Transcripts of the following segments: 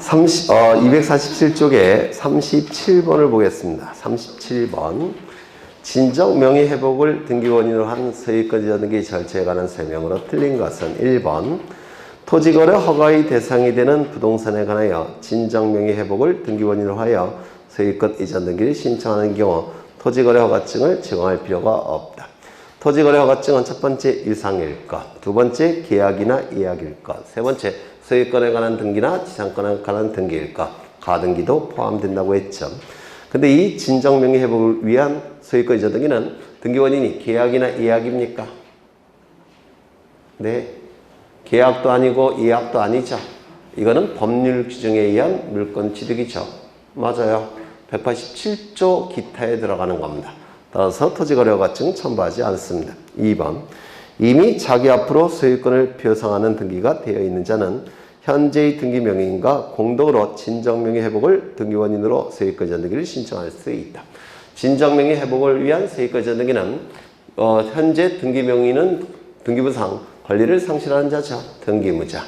247쪽에 37번을 보겠습니다. 37번. 진정 명의 회복을 등기원인으로 한 소유권 이전 등기 절차에 관한 설명으로 틀린 것은 1번. 토지거래 허가의 대상이 되는 부동산에 관하여 진정 명의 회복을 등기원인으로 하여 소유권 이전 등기를 신청하는 경우 토지거래 허가증을 제공할 필요가 없다. 토지거래 허가증은 첫 번째 유상일 것, 두 번째 계약이나 예약일 것, 세 번째 소유권에 관한 등기나 지상권에 관한 등기일 것, 가등기도 포함된다고 했죠. 근데 이 진정명의 회복을 위한 소유권 이전 등기는 등기원인이 계약이나 예약입니까? 네. 계약도 아니고 예약도 아니죠. 이거는 법률 규정에 의한 물권 취득이죠. 맞아요. 187조 기타에 들어가는 겁니다. 따라서 토지거래 허가증 첨부하지 않습니다. 2번. 이미 자기 앞으로 소유권을 표상하는 등기가 되어 있는 자는 현재의 등기 명의인과 공동으로 진정명의 회복을 등기원인으로 소유권 이전 등기를 신청할 수 있다. 진정명의 회복을 위한 소유권 이전 등기는 현재 등기 명의는 등기부상 권리를 상실하는 자죠. 등기무자.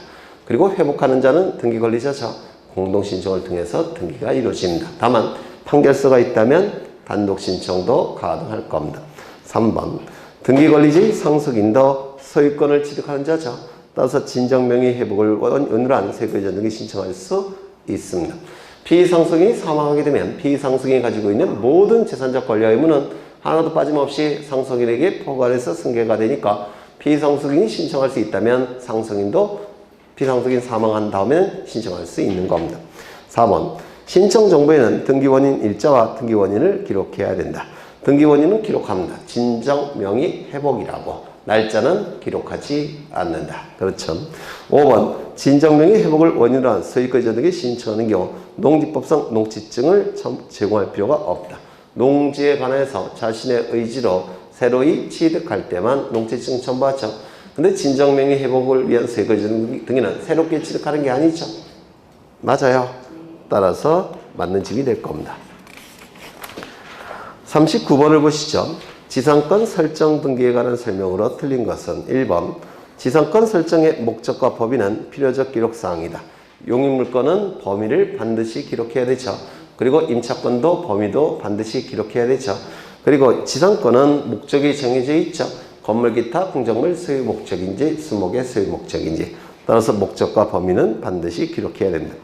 그리고 회복하는 자는 등기 권리자죠. 공동신청을 통해서 등기가 이루어집니다. 다만 판결서가 있다면 단독 신청도 가능할 겁니다. 3번. 등기 권리자의 상속인도 소유권을 취득하는 자죠. 따라서 진정명의 회복을 원인으로 한 소유권 이전 등기 신청할 수 있습니다. 피상속인이 사망하게 되면 피상속인이 가지고 있는 모든 재산적 권리와 의무는 하나도 빠짐없이 상속인에게 포괄해서 승계가 되니까 피상속인이 신청할 수 있다면 상속인도 피상속인 사망한 다음에는 신청할 수 있는 겁니다. 4번. 신청 정보에는 등기원인 일자와 등기원인을 기록해야 된다. 등기원인은 기록합니다. 진정명의 회복이라고. 날짜는 기록하지 않는다. 그렇죠. 5번. 진정명의 회복을 원인으로 한 소유권 이전 등기 신청하는 경우 농지법상 농지증을 제공할 필요가 없다. 농지에 관해서 자신의 의지로 새로이 취득할 때만 농지증 첨부하죠. 근데 진정명의 회복을 위한 소유권 이전 등기는 새롭게 취득하는 게 아니죠. 맞아요. 따라서 맞는 집이 될 겁니다. 39번을 보시죠. 지상권 설정 등기에 관한 설명으로 틀린 것은 1번. 지상권 설정의 목적과 범위는 필요적 기록사항이다. 용익물권은 범위를 반드시 기록해야 되죠. 그리고 임차권도 범위도 반드시 기록해야 되죠. 그리고 지상권은 목적이 정해져 있죠. 건물 기타 공작물 소유 목적인지 수목의 소유 목적인지. 따라서 목적과 범위는 반드시 기록해야 됩니다.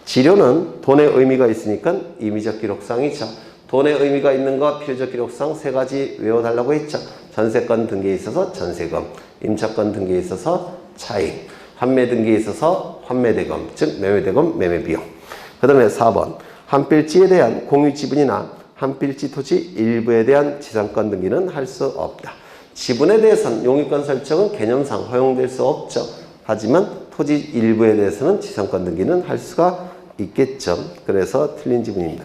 지료는 돈의 의미가 있으니까 임의적 기록사항이죠. 돈의 의미가 있는 것 필요적 기록사항 세 가지 외워달라고 했죠. 전세권 등기에 있어서 전세금, 임차권 등기에 있어서 차익, 환매 등기에 있어서 환매대금, 즉 매매대금, 매매비용. 그 다음에 4번. 한 필지에 대한 공유지분이나 한 필지 토지 일부에 대한 지상권 등기는 할 수 없다. 지분에 대해서는 용익권 설정은 개념상 허용될 수 없죠. 하지만 토지 일부에 대해서는 지상권 등기는 할 수가 있겠죠. 그래서 틀린 지분입니다.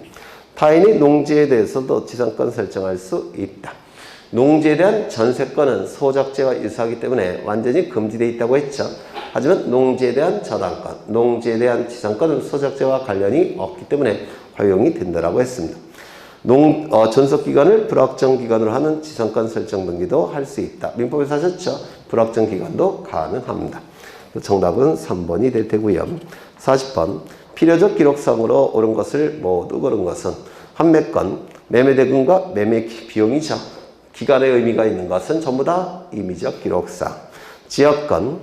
타인이 농지에 대해서도 지상권 설정할 수 있다. 농지에 대한 전세권은 소작제와 유사하기 때문에 완전히 금지되어 있다고 했죠. 하지만 농지에 대한 저당권, 농지에 대한 지상권은 소작제와 관련이 없기 때문에 허용이 된다고 했습니다. 존속기간을 불확정 기간으로 하는 지상권 설정 등기도 할 수 있다. 민법에서 하셨죠? 불확정 기간도 가능합니다. 정답은 3번이 될 테고요. 40번. 필요적 기록상으로 옳은 것을 모두 고른 것은 환매권, 매매대금과 매매 비용이죠. 기간의 의미가 있는 것은 전부 다 임의적 기록상. 지역권,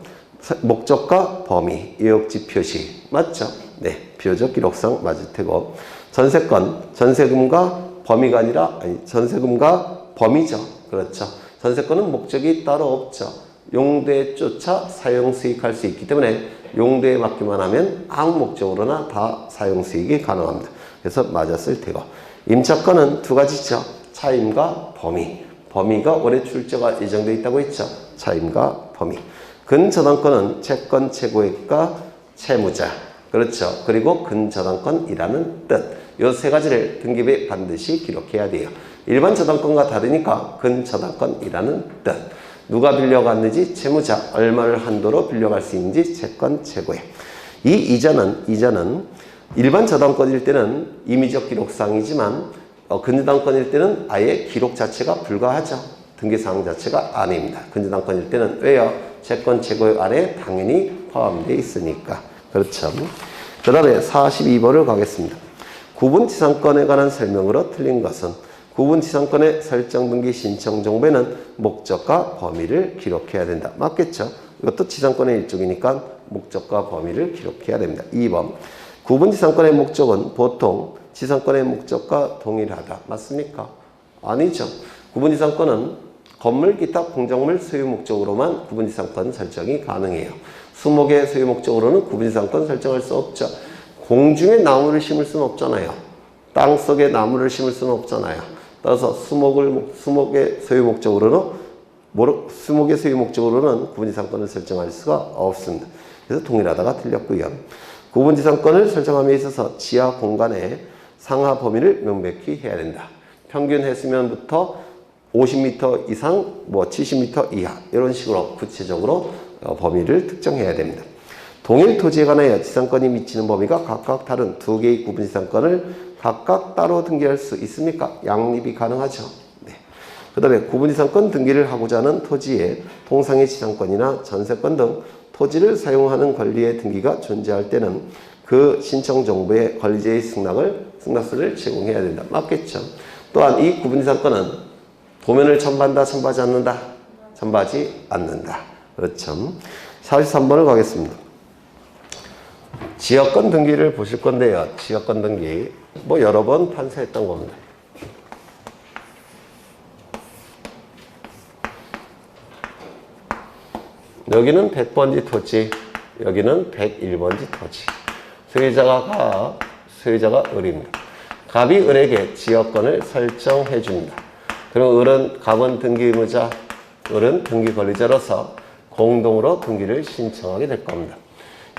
목적과 범위, 유역지 표시. 맞죠? 네, 필요적 기록상 맞을 테고. 전세권, 전세금과 범위가 아니라, 전세금과 범위죠. 그렇죠. 전세권은 목적이 따로 없죠. 용도에 쫓아 사용 수익할 수 있기 때문에 용도에 맞기만 하면 아무 목적으로나 다 사용 수익이 가능합니다. 그래서 맞았을 테고. 임차권은 두 가지죠. 차임과 범위. 범위가 올해 출제가 예정되어 있다고 했죠. 차임과 범위. 근저당권은 채권 최고액과 채무자. 그렇죠. 그리고 근저당권이라는 뜻. 이 세 가지를 등기부에 반드시 기록해야 돼요. 일반 저당권과 다르니까 근저당권이라는 뜻. 누가 빌려갔는지, 채무자, 얼마를 한도로 빌려갈 수 있는지, 채권 최고액. 이 이자는 일반 저당권일 때는 임의적 기록사항이지만 근저당권일 때는 아예 기록 자체가 불가하죠. 등기사항 자체가 아닙니다. 근저당권일 때는 왜요? 채권 최고액 안에 당연히 포함되어 있으니까. 그렇죠. 그 그 다음에 42번을 가겠습니다. 구분지상권에 관한 설명으로 틀린 것은 구분지상권의 설정 등기 신청 정보에는 목적과 범위를 기록해야 된다. 맞겠죠? 이것도 지상권의 일종이니까 목적과 범위를 기록해야 됩니다. 2번. 구분지상권의 목적은 보통 지상권의 목적과 동일하다. 맞습니까? 아니죠. 구분지상권은 건물, 기타, 공작물 소유 목적으로만 구분지상권 설정이 가능해요. 수목의 소유 목적으로는 구분지상권 설정할 수 없죠. 공중에 나무를 심을 수는 없잖아요. 땅 속에 나무를 심을 수는 없잖아요. 따라서 수목의 소유 목적으로는 구분지상권을 설정할 수가 없습니다. 그래서 동일하다가 틀렸고요. 구분지상권을 설정함에 있어서 지하 공간의 상하 범위를 명백히 해야 된다. 평균 해수면부터 50m 이상, 70m 이하 이런 식으로 구체적으로 범위를 특정해야 됩니다. 동일 토지에 관하여 지상권이 미치는 범위가 각각 다른 두 개의 구분지상권을 각각 따로 등기할 수 있습니까? 양립이 가능하죠. 네. 그 다음에 구분지상권 등기를 하고자 하는 토지에 통상의 지상권이나 전세권 등 토지를 사용하는 권리의 등기가 존재할 때는 그 신청 정보에 권리자의 승낙서를 제공해야 된다. 맞겠죠? 또한 이 구분지상권은 도면을 첨부한다, 첨부하지 않는다? 첨부하지 않는다. 그렇죠. 43번을 가겠습니다. 지역권 등기를 보실 건데요. 지역권 등기 여러 번 판사했던 겁니다. 여기는 100번지 토지, 여기는 101번지 토지. 소유자가 을입니다. 갑이 을에게 지역권을 설정해 줍니다. 그럼 갑은 등기 의무자, 을은 등기 권리자로서 공동으로 등기를 신청하게 될 겁니다.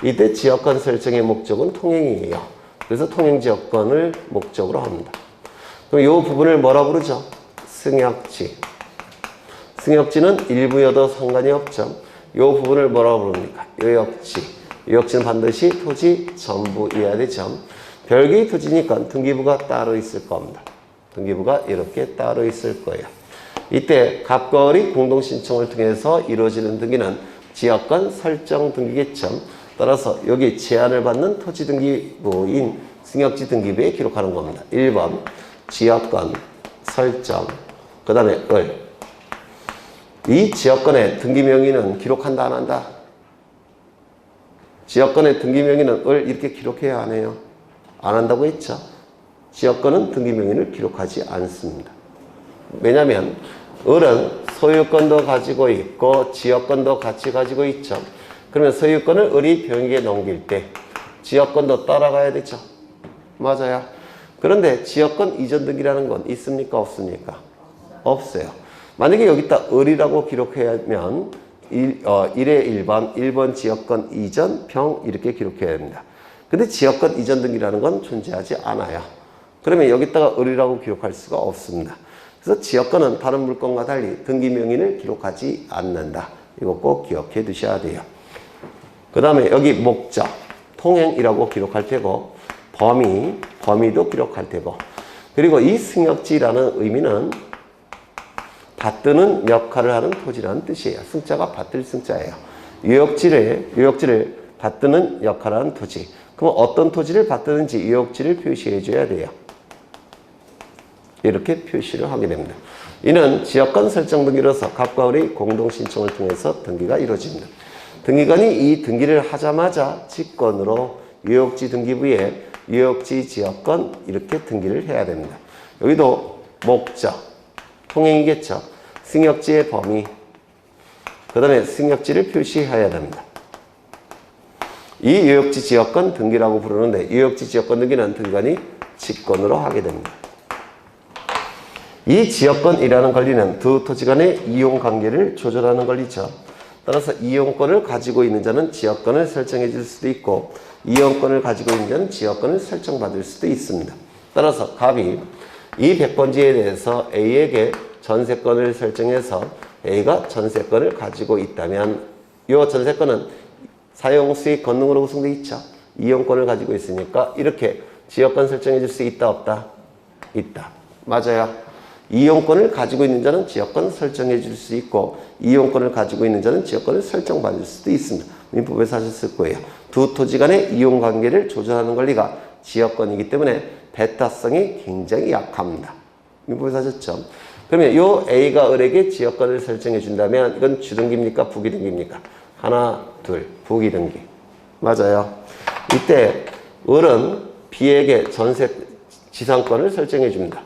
이때 지역권 설정의 목적은 통행이에요. 그래서 통행지역권을 목적으로 합니다. 그럼 이 부분을 뭐라 부르죠? 승역지. 승역지는 일부여도 상관이 없죠. 이 부분을 뭐라 부릅니까? 요역지. 요역지는 반드시 토지 전부여야 되죠. 별개의 토지니까 등기부가 따로 있을 겁니다. 등기부가 이렇게 따로 있을 거예요. 이때 갑과 을이 공동신청을 통해서 이루어지는 등기는 지역권 설정 등기겠죠. 따라서 여기 제한을 받는 토지 등기부인 승역지 등기부에 기록하는 겁니다. 1번 지역권 설정, 그 다음에 을. 이 지역권의 등기 명의는 기록한다 안 한다? 지역권의 등기 명의는 을 이렇게 기록해야 안 해요? 안 한다고 했죠. 지역권은 등기 명의를 기록하지 않습니다. 왜냐하면 을은 소유권도 가지고 있고 지역권도 같이 가지고 있죠. 그러면 소유권을 을이 병에게 넘길 때 지역권도 따라가야 되죠. 맞아요. 그런데 지역권 이전 등기라는 건 있습니까? 없습니까? 없어요. 만약에 여기다 을이라고 기록하면 1의 1번 지역권 이전 병 이렇게 기록해야 됩니다. 근데 지역권 이전 등기라는 건 존재하지 않아요. 그러면 여기다가 을이라고 기록할 수가 없습니다. 그래서 지역권은 다른 물건과 달리 등기 명의를 기록하지 않는다. 이거 꼭 기억해 두셔야 돼요. 그 다음에 여기 목적, 통행이라고 기록할 테고 범위도 기록할 테고 그리고 이 승역지라는 의미는 받드는 역할을 하는 토지라는 뜻이에요. 승자가 받들 승자예요. 유역지를 받드는 역할을 하는 토지. 그럼 어떤 토지를 받드는지 유역지를 표시해 줘야 돼요. 이렇게 표시를 하게 됩니다. 이는 지역권 설정 등기로서 갑과 을의 공동신청을 통해서 등기가 이루어집니다. 등기관이 이 등기를 하자마자 직권으로 유역지 등기부에 유역지 지역권 이렇게 등기를 해야 됩니다. 여기도 목적, 통행이겠죠. 승역지의 범위, 그 다음에 승역지를 표시해야 됩니다. 이 유역지 지역권 등기라고 부르는데 유역지 지역권 등기는 등기관이 직권으로 하게 됩니다. 이 지역권이라는 권리는 두 토지 간의 이용관계를 조절하는 권리죠. 따라서 이용권을 가지고 있는 자는 지역권을 설정해 줄 수도 있고 이용권을 가지고 있는 자는 지역권을 설정받을 수도 있습니다. 따라서 갑이 이 100번지에 대해서 A에게 전세권을 설정해서 A가 전세권을 가지고 있다면 이 전세권은 사용수익 권능으로 구성되어 있죠. 이용권을 가지고 있으니까 이렇게 지역권 설정해 줄 수 있다 없다? 있다. 맞아요. 이용권을 가지고 있는 자는 지역권 설정해 줄 수 있고 이용권을 가지고 있는 자는 지역권을 설정받을 수도 있습니다. 민법에서 하셨을 거예요. 두 토지 간의 이용관계를 조절하는 권리가 지역권이기 때문에 배타성이 굉장히 약합니다. 민법에서 하셨죠. 그러면 요 A가 을에게 지역권을 설정해 준다면 이건 주등기입니까? 부기등기입니까? 하나, 둘, 부기등기. 맞아요. 이때 을은 B에게 전세 지상권을 설정해 줍니다.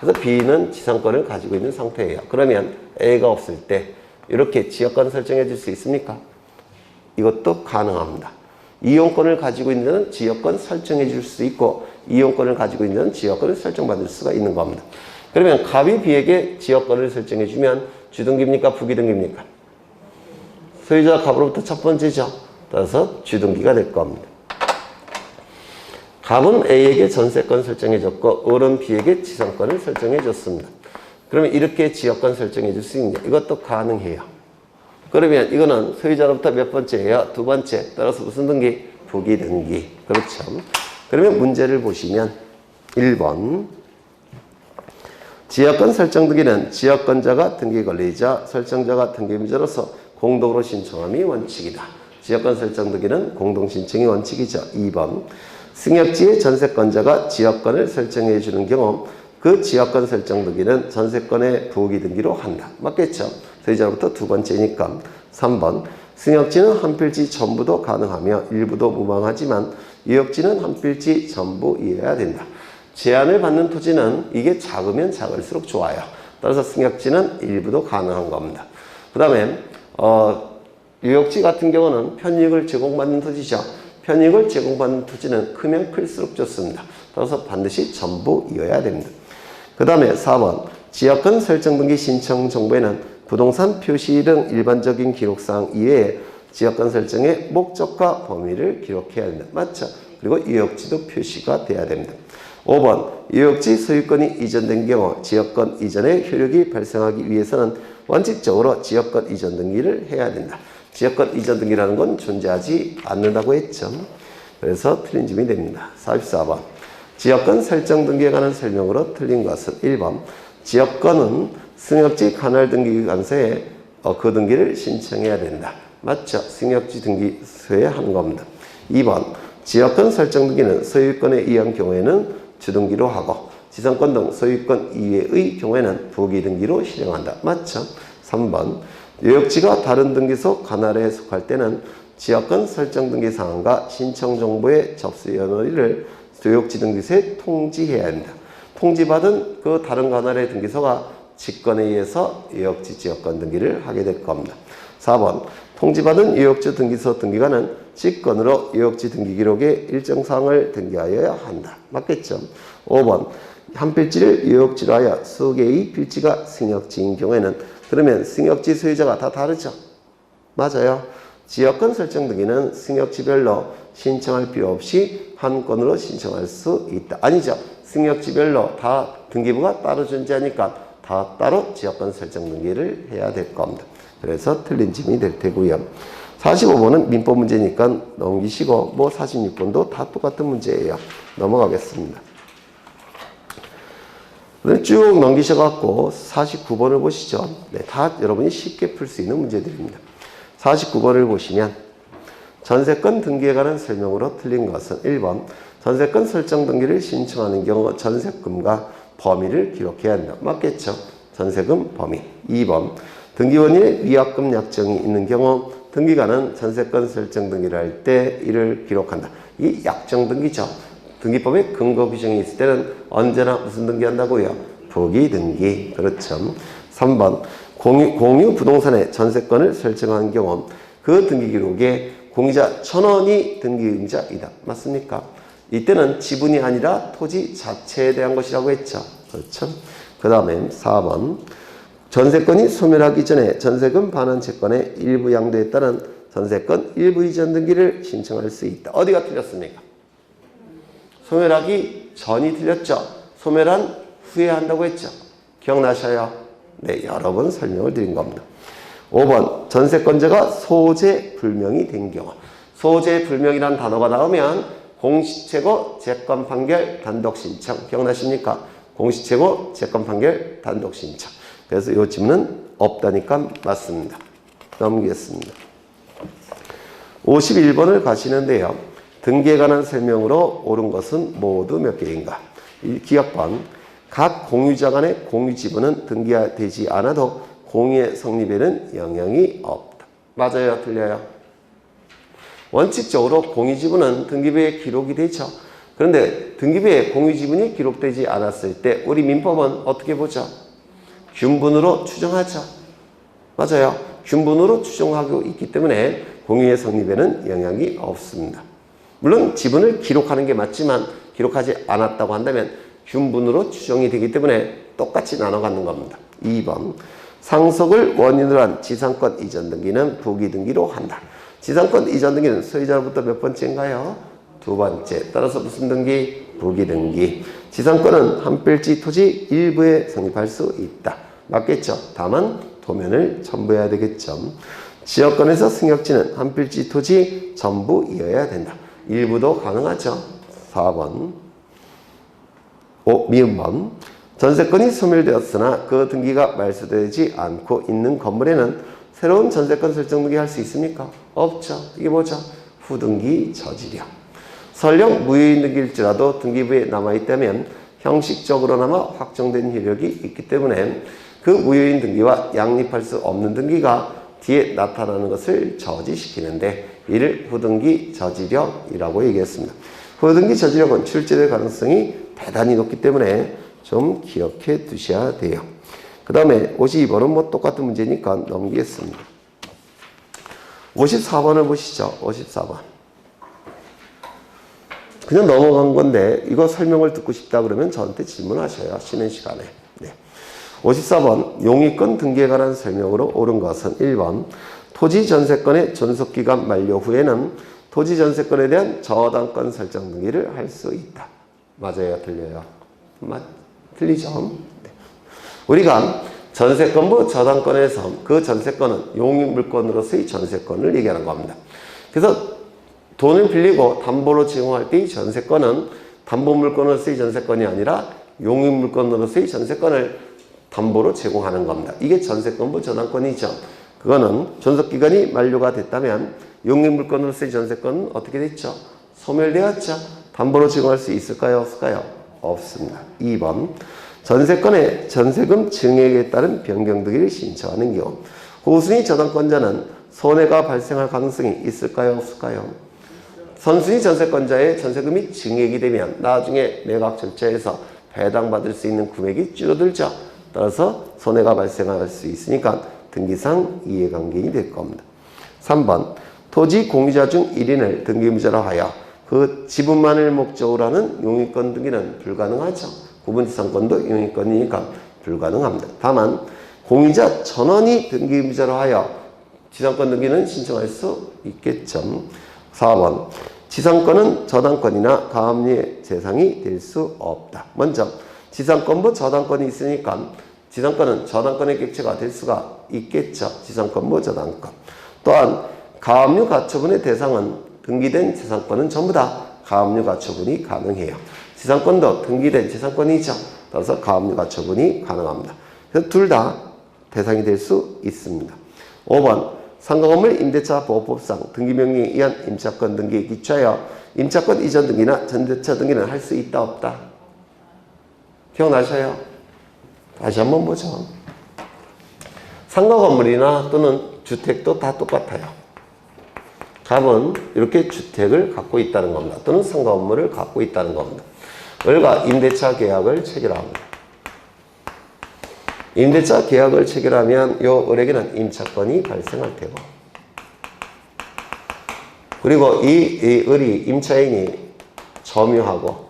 그래서 B는 지상권을 가지고 있는 상태예요. 그러면 A가 없을 때 이렇게 지역권 설정해 줄 수 있습니까? 이것도 가능합니다. 이용권을 가지고 있는 데는 지역권 설정해 줄 수 있고 이용권을 가지고 있는 데는 지역권을 설정받을 수가 있는 겁니다. 그러면 갑이 B에게 지역권을 설정해 주면 주등기입니까? 부기등기입니까? 소유자 갑으로부터 첫 번째죠. 따라서 주등기가 될 겁니다. 갑은 A에게 전세권 설정해 줬고 을은 B에게 지상권을 설정해 줬습니다. 그러면 이렇게 지역권 설정해 줄 수 있냐? 이것도 가능해요. 그러면 이거는 소유자로부터 몇 번째예요? 두 번째. 따라서 무슨 등기? 부기등기. 그렇죠. 그러면 문제를 보시면 1번 지역권 설정 등기는 지역권자가 등기 권리자, 설정자가 등기임자로서 공동으로 신청함이 원칙이다. 지역권 설정 등기는 공동 신청이 원칙이죠. 2번 승역지의 전세권자가 지역권을 설정해 주는 경우 그 지역권 설정 등기는 전세권의 부기 등기로 한다. 맞겠죠? 소유자로부터 두 번째니까. 3번 승역지는 한 필지 전부도 가능하며 일부도 무방하지만 유역지는 한 필지 전부 이어야 된다. 제한을 받는 토지는 이게 작으면 작을수록 좋아요. 따라서 승역지는 일부도 가능한 겁니다. 그 다음에 유역지 같은 경우는 편익을 제공받는 토지죠. 편익을 제공받는 토지는 크면 클수록 좋습니다. 따라서 반드시 전부 이어야 됩니다. 그 다음에 4번 지역권 설정 등기 신청 정보에는 부동산 표시 등 일반적인 기록사항 이외에 지역권 설정의 목적과 범위를 기록해야 된다. 맞죠? 그리고 유역지도 표시가 돼야 됩니다. 5번 유역지 소유권이 이전된 경우 지역권 이전의 효력이 발생하기 위해서는 원칙적으로 지역권 이전 등기를 해야 된다. 지역권 이전 등기라는 건 존재하지 않는다고 했죠. 그래서 틀린 점이 됩니다. 44번 지역권 설정 등기에 관한 설명으로 틀린 것은 1번 지역권은 승역지 관할 등기관서에 그 등기를 신청해야 된다. 맞죠? 승역지 등기소에 하는 겁니다. 2번 지역권 설정 등기는 소유권에 의한 경우에는 주등기로 하고 지상권 등 소유권 이외의 경우에는 부기등기로 실행한다. 맞죠? 3번 유역지가 다른 등기소 관할에 속할 때는 지역권 설정 등기 사항과 신청 정보의 접수 연월일을 유역지 등기소에 통지해야 한다. 통지받은 그 다른 관할의 등기소가 직권에 의해서 유역지 지역권 등기를 하게 될 겁니다. 4번 통지받은 유역지 등기소 등기관은 직권으로 유역지 등기 기록에 일정 사항을 등기하여야 한다. 맞겠죠? 5번 한 필지를 유역지로 하여 수개의 필지가 승역지인 경우에는 그러면 승역지 소유자가 다 다르죠? 맞아요. 지역권 설정 등기는 승역지별로 신청할 필요 없이 한 건으로 신청할 수 있다. 아니죠. 승역지별로 다 등기부가 따로 존재하니까 다 따로 지역권 설정 등기를 해야 될 겁니다. 그래서 틀린 점이 될 테고요. 45번은 민법 문제니까 넘기시고 46번도 다 똑같은 문제예요. 넘어가겠습니다. 쭉 넘기셔갖고 49번을 보시죠. 네, 다 여러분이 쉽게 풀 수 있는 문제들입니다. 49번을 보시면 전세권 등기에 관한 설명으로 틀린 것은 1번 전세권 설정 등기를 신청하는 경우 전세금과 범위를 기록해야 한다. 맞겠죠? 전세금 범위. 2번 등기원인의 위약금 약정이 있는 경우 등기관은 전세권 설정 등기를 할 때 이를 기록한다. 이 약정 등기죠. 등기법에 근거 규정이 있을 때는 언제나 무슨 등기한다고요? 부기 등기. 그렇죠. 3번 공유 부동산의 전세권을 설정한 경우 그 등기 기록에 공유자 1,000원이 등기임자이다. 맞습니까? 이때는 지분이 아니라 토지 자체에 대한 것이라고 했죠. 그렇죠. 그 다음에 4번 전세권이 소멸하기 전에 전세금 반환 채권의 일부 양도에 따른 전세권 일부 이전 등기를 신청할 수 있다. 어디가 틀렸습니까? 소멸하기 전이 틀렸죠. 소멸한 후에 한다고 했죠. 기억나셔요? 네, 여러 번 설명을 드린 겁니다. 5번 전세권자가 소재불명이 된 경우 소재불명이라는 단어가 나오면 공시채고 채권 판결 단독 신청 기억나십니까? 공시채고 채권 판결 단독 신청. 그래서 이 질문은 없다니까 맞습니다. 넘기겠습니다. 51번을 가시는데요. 등기에 관한 설명으로 옳은 것은 모두 몇 개인가? 기억번. 각 공유자 간의 공유지분은 등기되지 않아도 공유의 성립에는 영향이 없다. 맞아요? 틀려요? 원칙적으로 공유지분은 등기부에 기록이 되죠. 그런데 등기부에 공유지분이 기록되지 않았을 때 우리 민법은 어떻게 보죠? 균분으로 추정하죠. 맞아요. 균분으로 추정하고 있기 때문에 공유의 성립에는 영향이 없습니다. 물론 지분을 기록하는 게 맞지만 기록하지 않았다고 한다면 균분으로 추정이 되기 때문에 똑같이 나눠 갖는 겁니다. 2번. 상속을 원인으로 한 지상권 이전 등기는 부기 등기로 한다. 지상권 이전 등기는 소유자로부터 몇 번째인가요? 두 번째. 따라서 무슨 등기? 부기 등기. 지상권은 한 필지 토지 일부에 성립할 수 있다. 맞겠죠? 다만 도면을 첨부해야 되겠죠. 지역권에서 승역지는 한 필지 토지 전부이어야 된다. 일부도 가능하죠. 4번. 미음번. 전세권이 소멸되었으나 그 등기가 말소되지 않고 있는 건물에는 새로운 전세권 설정 등기 할 수 있습니까? 없죠. 이게 뭐죠? 후등기 저지력. 설령 무효인 등기일지라도 등기부에 남아있다면 형식적으로나마 확정된 효력이 있기 때문에 그 무효인 등기와 양립할 수 없는 등기가 뒤에 나타나는 것을 저지시키는데 이를 후등기 저지력이라고 얘기했습니다. 후등기 저지력은 출제될 가능성이 대단히 높기 때문에 좀 기억해 두셔야 돼요. 그 다음에 52번은 뭐 똑같은 문제니까 넘기겠습니다. 54번을 보시죠. 54번. 그냥 넘어간 건데 이거 설명을 듣고 싶다 그러면 저한테 질문하셔요. 쉬는 시간에. 네. 54번. 용의권 등기에 관한 설명으로 옳은 것은 1번. 토지 전세권의 존속기간 만료 후에는 토지 전세권에 대한 저당권 설정 등기를 할 수 있다. 맞아요? 틀려요? 틀리죠? 네. 우리가 전세권부 저당권에서 그 전세권은 용익물권으로서의 전세권을 얘기하는 겁니다. 그래서 돈을 빌리고 담보로 제공할 때 이 전세권은 담보물권으로서의 전세권이 아니라 용익물권으로서의 전세권을 담보로 제공하는 겁니다. 이게 전세권부 저당권이죠. 그거는 존속기간이 만료가 됐다면 용익물권으로서의 전세권은 어떻게 됐죠? 소멸되었죠. 담보로 제공할 수 있을까요? 없을까요? 없습니다. 2번. 전세권의 전세금 증액에 따른 변경 등기를 신청하는 경우 후순위 저당권자는 손해가 발생할 가능성이 있을까요? 없을까요? 선순위 전세권자의 전세금이 증액이 되면 나중에 매각 절차에서 배당받을 수 있는 금액이 줄어들죠. 따라서 손해가 발생할 수 있으니까 등기상 이해관계이 될 겁니다. 3번. 토지 공유자 중 1인을 등기무자로 하여 그 지분만을 목적으로 하는 용익권 등기는 불가능하죠. 구분지상권도 용익권이니까 불가능합니다. 다만 공유자 전원이 등기무자로 하여 지상권 등기는 신청할 수 있겠죠. 4번. 지상권은 저당권이나 가압류의 재상이 될 수 없다. 먼저 지상권부 저당권이 있으니까 지상권은 저당권의 객체가 될 수가 있겠죠. 지상권부 저당권. 또한 가압류 가처분의 대상은 등기된 지상권은 전부 다 가압류 가처분이 가능해요. 지상권도 등기된 지상권이죠. 따라서 가압류 가처분이 가능합니다. 그래서 둘 다 대상이 될 수 있습니다. 5번. 상가건물 임대차 보호법상 등기명령에 의한 임차권 등기에 기초하여 임차권 이전 등기나 전대차 등기는 할 수 있다 없다? 기억나셔요? 다시 한번 보죠. 상가건물이나 또는 주택도 다 똑같아요. 답은 이렇게 주택을 갖고 있다는 겁니다. 또는 상가건물을 갖고 있다는 겁니다. 을과 임대차 계약을 체결합니다. 임대차 계약을 체결하면 요 을에게는 임차권이 발생할 테고, 그리고 이 을이 임차인이 점유하고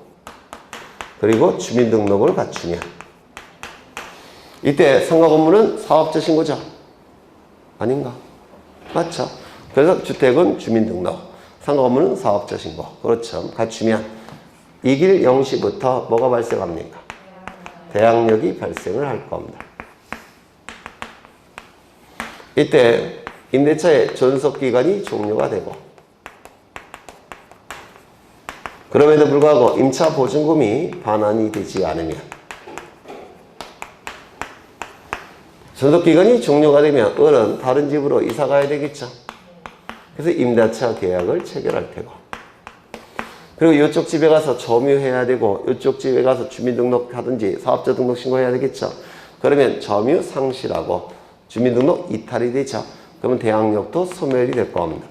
그리고 주민등록을 갖추면 이때 상가건물은 사업자 신고죠? 아닌가? 맞죠? 그래서 주택은 주민등록, 상가건물은 사업자 신고. 그렇죠. 갖추면 이 길 0시부터 뭐가 발생합니까? 대항력이 발생을 할 겁니다. 이때 임대차의 존속기간이 종료가 되고, 그럼에도 불구하고 임차 보증금이 반환이 되지 않으면, 존속기간이 종료가 되면 을은 다른 집으로 이사 가야 되겠죠. 그래서 임대차 계약을 체결할 테고. 그리고 이쪽 집에 가서 점유해야 되고 이쪽 집에 가서 주민등록 하든지 사업자 등록 신고해야 되겠죠. 그러면 점유 상실하고 주민등록 이탈이 되죠. 그러면 대항력도 소멸이 될 겁니다.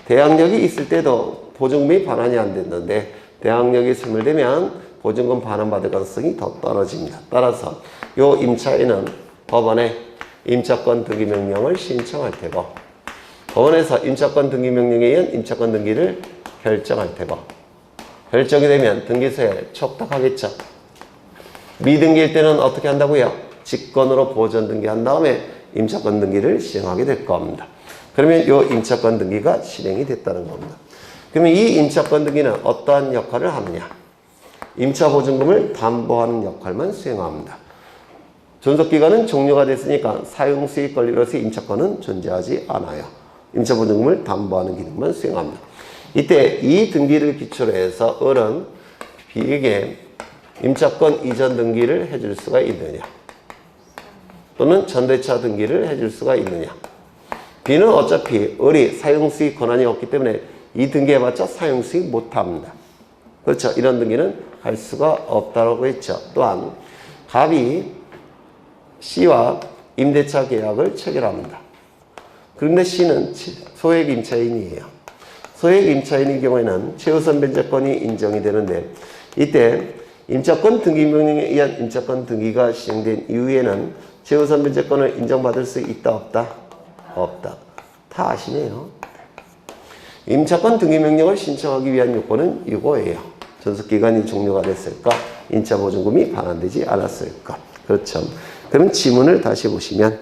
대항력이 있을 때도 보증금이 반환이 안 됐는데 대항력이 소멸되면 보증금 반환받을 가능성이 더 떨어집니다. 따라서 이 임차인은 법원에 임차권 등기 명령을 신청할 테고 법원에서 임차권 등기 명령에 의한 임차권 등기를 결정할 테고 결정이 되면 등기소에 촉탁하겠죠. 미등기일 때는 어떻게 한다고요? 직권으로 보전 등기한 다음에 임차권 등기를 시행하게 될 겁니다. 그러면 이 임차권 등기가 실행이 됐다는 겁니다. 그러면 이 임차권 등기는 어떠한 역할을 하느냐? 임차 보증금을 담보하는 역할만 수행합니다. 존속기간은 종료가 됐으니까 사용수익 권리로서 임차권은 존재하지 않아요. 임차 보증금을 담보하는 기능만 수행합니다. 이때 이 등기를 기초로 해서 을은 B에게 임차권 이전 등기를 해줄 수가 있느냐 또는 전대차 등기를 해줄 수가 있느냐. B는 어차피 을이 사용수익 권한이 없기 때문에 이 등기해봤자 사용수익 못합니다. 그렇죠. 이런 등기는 할 수가 없다고 했죠. 또한 갑이 C와 임대차 계약을 체결합니다. 그런데 C는 소액 임차인이에요. 소액 임차인의 경우에는 최우선 변제권이 인정이 되는데 이때 임차권 등기 명령에 의한 임차권 등기가 시행된 이후에는 최우선 변제권을 인정받을 수 있다 없다? 없다. 다 아시네요. 임차권 등기 명령을 신청하기 위한 요건은 이거예요. 존속기간이 종료가 됐을까? 임차 보증금이 반환되지 않았을까? 그렇죠. 그럼 지문을 다시 보시면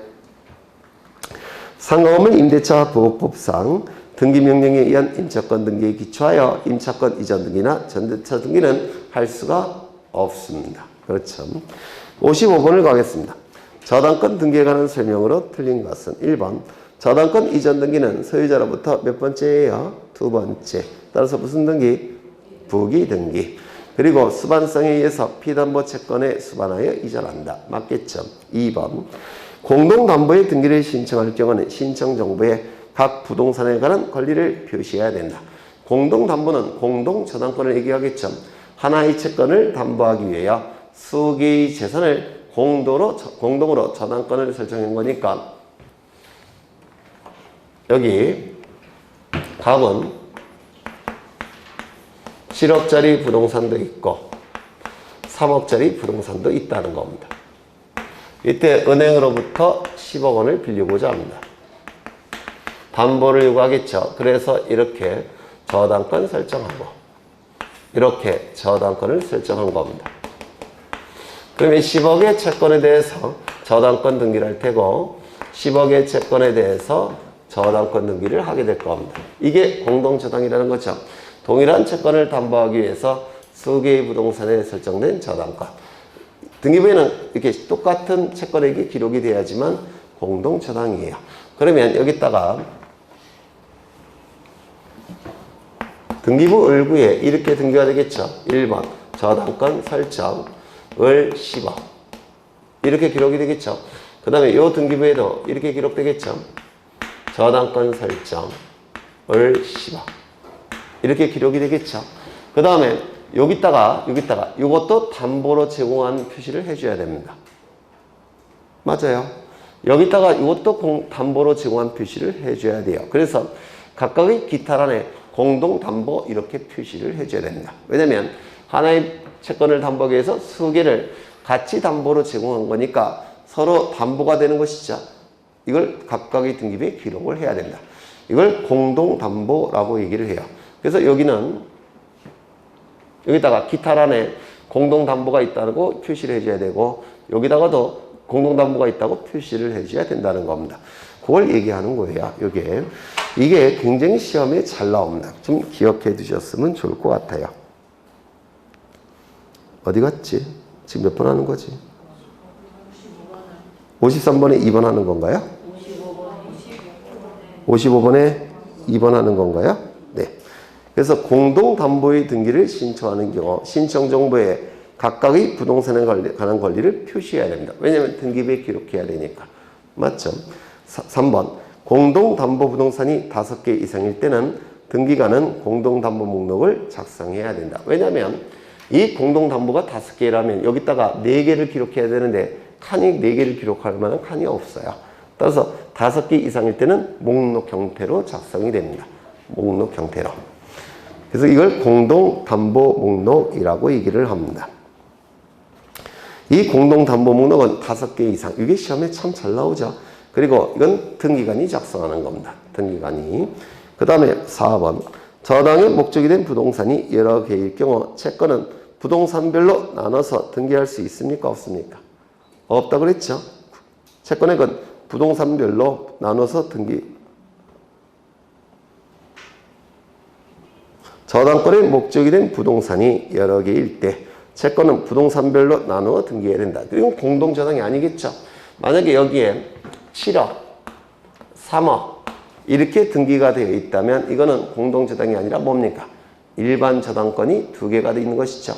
상가없는 임대차 보호법상 등기명령에 의한 임차권 등기에 기초하여 임차권 이전 등기나 전대차 등기는 할 수가 없습니다. 그렇죠. 55번을 가겠습니다. 저당권 등기에 관한 설명으로 틀린 것은 1번 저당권 이전 등기는 소유자로부터 몇 번째예요? 두 번째. 따라서 무슨 등기? 부기 등기. 그리고 수반성에 의해서 피담보 채권에 수반하여 이전한다. 맞겠죠? 2번 공동담보의 등기를 신청할 경우는 신청 정보에 각 부동산에 관한 권리를 표시해야 된다. 공동담보는 공동저당권을 얘기하겠죠. 하나의 채권을 담보하기 위하여 수개의 재산을 공동으로 저당권을 설정한 거니까 여기 갑은 7억짜리 부동산도 있고 3억짜리 부동산도 있다는 겁니다. 이때 은행으로부터 10억 원을 빌리고자 합니다. 담보를 요구하겠죠. 그래서 이렇게 저당권 설정하고 이렇게 저당권을 설정한 겁니다. 그러면 10억의 채권에 대해서 저당권 등기를 할 테고 10억의 채권에 대해서 저당권 등기를 하게 될 겁니다. 이게 공동저당이라는 거죠. 동일한 채권을 담보하기 위해서 수개의 부동산에 설정된 저당권. 등기부에는 이렇게 똑같은 채권액이 기록이 돼야지만 공동저당이에요. 그러면 여기다가 등기부 을구에 이렇게 등기가 되겠죠. 1번 저당권 설정 을 10억 이렇게 기록이 되겠죠. 그 다음에 이 등기부에도 이렇게 기록되겠죠. 저당권 설정 을 10억 이렇게 기록이 되겠죠. 그 다음에 여기다가 이것도 담보로 제공한 표시를 해줘야 됩니다. 맞아요. 여기다가 이것도 담보로 제공한 표시를 해줘야 돼요. 그래서 각각의 기타란에 공동담보 이렇게 표시를 해줘야 됩니다. 왜냐면 하나의 채권을 담보하기 위해서 수개를 같이 담보로 제공한 거니까 서로 담보가 되는 것이죠. 이걸 각각의 등기부에 기록을 해야 된다. 이걸 공동담보라고 얘기를 해요. 그래서 여기다가 기타란에 공동담보가 있다고 표시를 해줘야 되고 여기다가도 공동담보가 있다고 표시를 해줘야 된다는 겁니다. 그걸 얘기하는 거예요. 이게 굉장히 시험에 잘 나옵니다. 좀 기억해 두셨으면 좋을 것 같아요. 어디 갔지? 지금 몇 번 하는 거지? 53번에 2번 하는 건가요? 55번에 2번 하는 건가요? 네. 그래서 공동담보의 등기를 신청하는 경우 신청 정보에 각각의 부동산에 관한 권리를 표시해야 됩니다. 왜냐하면 등기부에 기록해야 되니까. 맞죠? 3번 공동담보부동산이 5개 이상일 때는 등기관은 공동담보 목록을 작성해야 된다. 왜냐하면 이 공동담보가 5개라면 여기다가 4개를 기록해야 되는데 칸이 4개를 기록할 만한 칸이 없어요. 따라서 5개 이상일 때는 목록 형태로 작성이 됩니다. 목록 형태로. 그래서 이걸 공동담보 목록이라고 얘기를 합니다. 이 공동담보 목록은 5개 이상. 이게 시험에 참 잘 나오죠. 그리고 이건 등기관이 작성하는 겁니다. 등기관이. 그 다음에 4번. 저당의 목적이 된 부동산이 여러 개일 경우 채권은 부동산별로 나눠서 등기할 수 있습니까? 없습니까? 없다 그랬죠. 채권액은 부동산별로 나눠서 등기. 저당권의 목적이 된 부동산이 여러 개일 때 채권은 부동산별로 나누어 등기해야 된다. 이건 공동저당이 아니겠죠. 만약에 여기에 7억, 3억 이렇게 등기가 되어 있다면 이거는 공동저당이 아니라 뭡니까? 일반 저당권이 2개가 되어 있는 것이죠.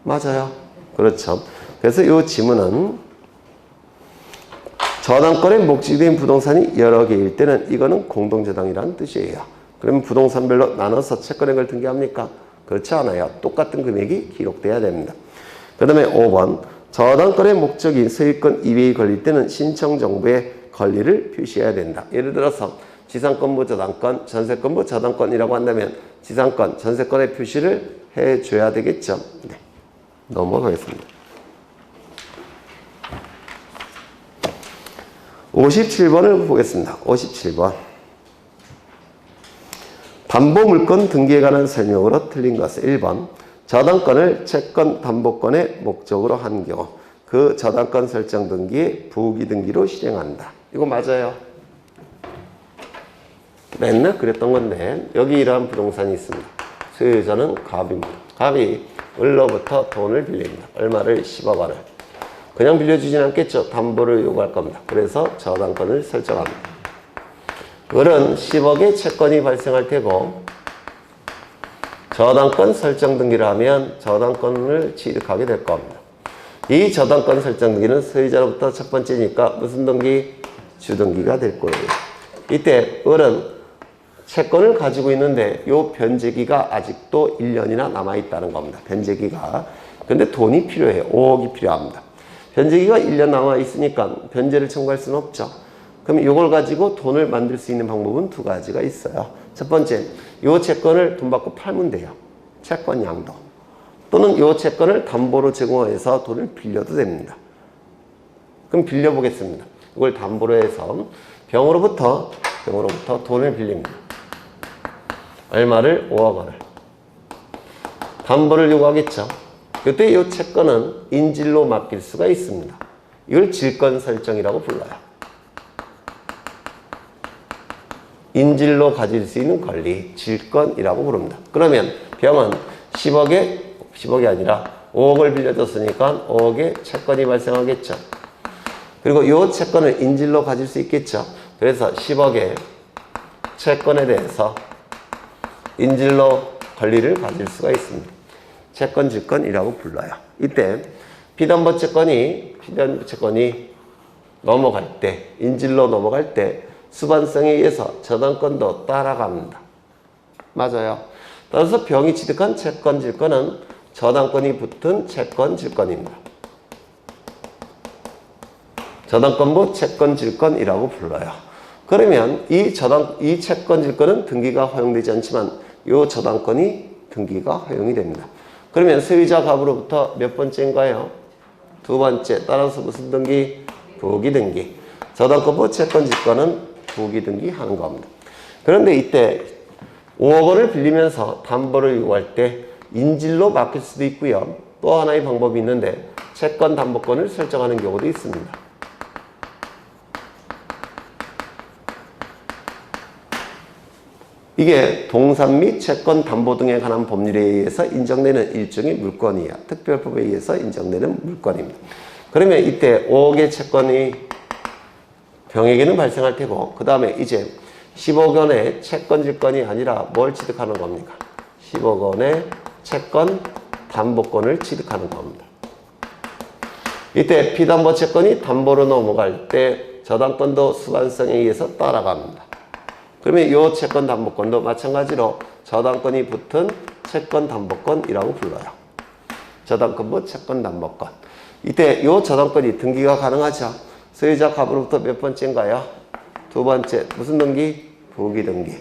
맞아요. 그렇죠. 그래서 이 지문은 저당권의 목적이 된 부동산이 여러 개일 때는 이거는 공동저당이라는 뜻이에요. 그러면 부동산별로 나눠서 채권액을 등기합니까? 그렇지 않아요. 똑같은 금액이 기록돼야 됩니다. 그 다음에 5번. 저당권의 목적이 소유권 이외에 걸릴 때는 신청 정보에 권리를 표시해야 된다. 예를 들어서 지상권부 저당권, 전세권부 저당권이라고 한다면 지상권, 전세권의 표시를 해줘야 되겠죠. 네. 넘어가겠습니다. 57번을 보겠습니다. 57번. 담보물건 등기에 관한 설명으로 틀린 것은 1번. 저당권을 채권 담보권의 목적으로 한 경우 그 저당권 설정 등기의 부기 등기로 실행한다. 이거 맞아요. 맨날 그랬던 건데 여기 이러한 부동산이 있습니다. 소유자는 갑입니다. 갑이 을로부터 돈을 빌립니다. 얼마를? 10억 원을. 그냥 빌려주진 않겠죠. 담보를 요구할 겁니다. 그래서 저당권을 설정합니다. 을은 10억의 채권이 발생할 테고 저당권 설정 등기를 하면 저당권을 취득하게 될 겁니다. 이 저당권 설정 등기는 소유자로부터 첫 번째니까 무슨 등기? 주등기가 될 거예요. 이때 을은 채권을 가지고 있는데 이 변제기가 아직도 1년이나 남아있다는 겁니다. 변제기가. 근데 돈이 필요해요. 5억이 필요합니다. 변제기가 1년 남아있으니까 변제를 청구할 수는 없죠. 그럼 이걸 가지고 돈을 만들 수 있는 방법은 2가지가 있어요. 첫 번째, 이 채권을 돈 받고 팔면 돼요. 채권 양도. 또는 이 채권을 담보로 제공해서 돈을 빌려도 됩니다. 그럼 빌려보겠습니다. 이걸 담보로 해서 병으로부터 돈을 빌립니다. 얼마를? 5억 원을. 담보를 요구하겠죠. 그때 이 채권은 인질로 맡길 수가 있습니다. 이걸 질권 설정이라고 불러요. 인질로 가질 수 있는 권리, 질권이라고 부릅니다. 그러면 병은 10억이 아니라 5억을 빌려줬으니까 5억의 채권이 발생하겠죠. 그리고 이 채권을 인질로 가질 수 있겠죠. 그래서 10억의 채권에 대해서 인질로 권리를 가질 수가 있습니다. 채권 질권이라고 불러요. 이때 피담보 채권이 넘어갈 때, 인질로 넘어갈 때 수반성에 의해서 저당권도 따라갑니다. 맞아요. 따라서 병이 취득한 채권 질권은 저당권이 붙은 채권 질권입니다. 저당권부 채권 질권이라고 불러요. 그러면 이 채권 질권은 등기가 허용되지 않지만 이 저당권이 등기가 허용이 됩니다. 그러면 소유자 갑으로부터 몇 번째인가요? 2번째. 따라서 무슨 등기? 부기 등기. 저당권부 채권 질권은 부기 등기 하는 겁니다. 그런데 이때 5억 원을 빌리면서 담보를 요구할 때 인질로 맡길 수도 있고요. 또 하나의 방법이 있는데 채권 담보권을 설정하는 경우도 있습니다. 이게 동산 및 채권 담보 등에 관한 법률에 의해서 인정되는 일종의 물건이에요. 특별법에 의해서 인정되는 물건입니다. 그러면 이때 5억의 채권이 병에게는 발생할 테고 그 다음에 이제 10억 원의 채권 질권이 아니라 뭘 취득하는 겁니까? 10억 원의 채권 담보권을 취득하는 겁니다. 이때 피담보 채권이 담보로 넘어갈 때 저당권도 수반성에 의해서 따라갑니다. 그러면 이 채권 담보권도 마찬가지로 저당권이 붙은 채권 담보권이라고 불러요. 저당권부 채권 담보권. 이때 이 저당권이 등기가 가능하죠. 소유자 가부로부터 몇 번째인가요? 두 번째. 무슨 등기? 부기 등기.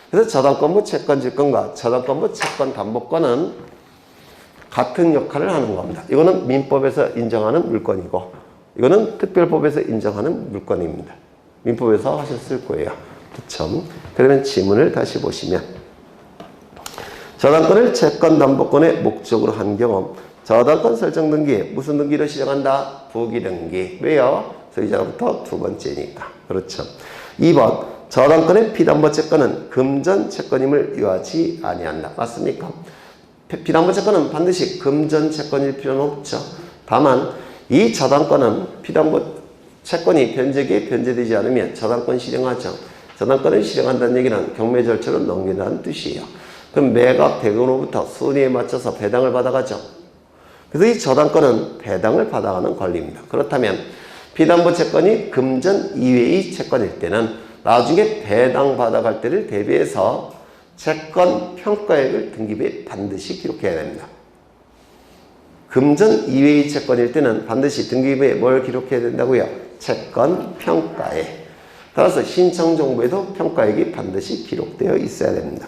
그래서 저당권부 채권 질권과 저당권부 채권 담보권은 같은 역할을 하는 겁니다. 이거는 민법에서 인정하는 물건이고 이거는 특별법에서 인정하는 물건입니다. 민법에서 하셨을 거예요. 그쵸? 그러면 지문을 다시 보시면 저당권을 채권 담보권의 목적으로 한 경우 저당권 설정 등기에 무슨 등기로 시정한다? 부기 등기. 왜요? 소유자로부터 두 번째니까. 그렇죠. 2번 저당권의 피담보 채권은 금전 채권임을 유하지 아니한다. 맞습니까? 피담보 채권은 반드시 금전 채권일 필요는 없죠. 다만 이 저당권은 피담보 채권이 변제기에 변제되지 않으면 저당권 실행하죠. 저당권을 실행한다는 얘기는 경매 절차로 넘긴다는 뜻이에요. 그럼 매각 대금으로부터 순위에 맞춰서 배당을 받아가죠. 그래서 이 저당권은 배당을 받아가는 권리입니다. 그렇다면 피담보 채권이 금전 이외의 채권일 때는 나중에 배당 받아갈 때를 대비해서 채권 평가액을 등기부에 반드시 기록해야 됩니다. 금전 이외의 채권일 때는 반드시 등기부에 뭘 기록해야 된다고요? 채권 평가액. 따라서 신청 정보에도 평가액이 반드시 기록되어 있어야 됩니다.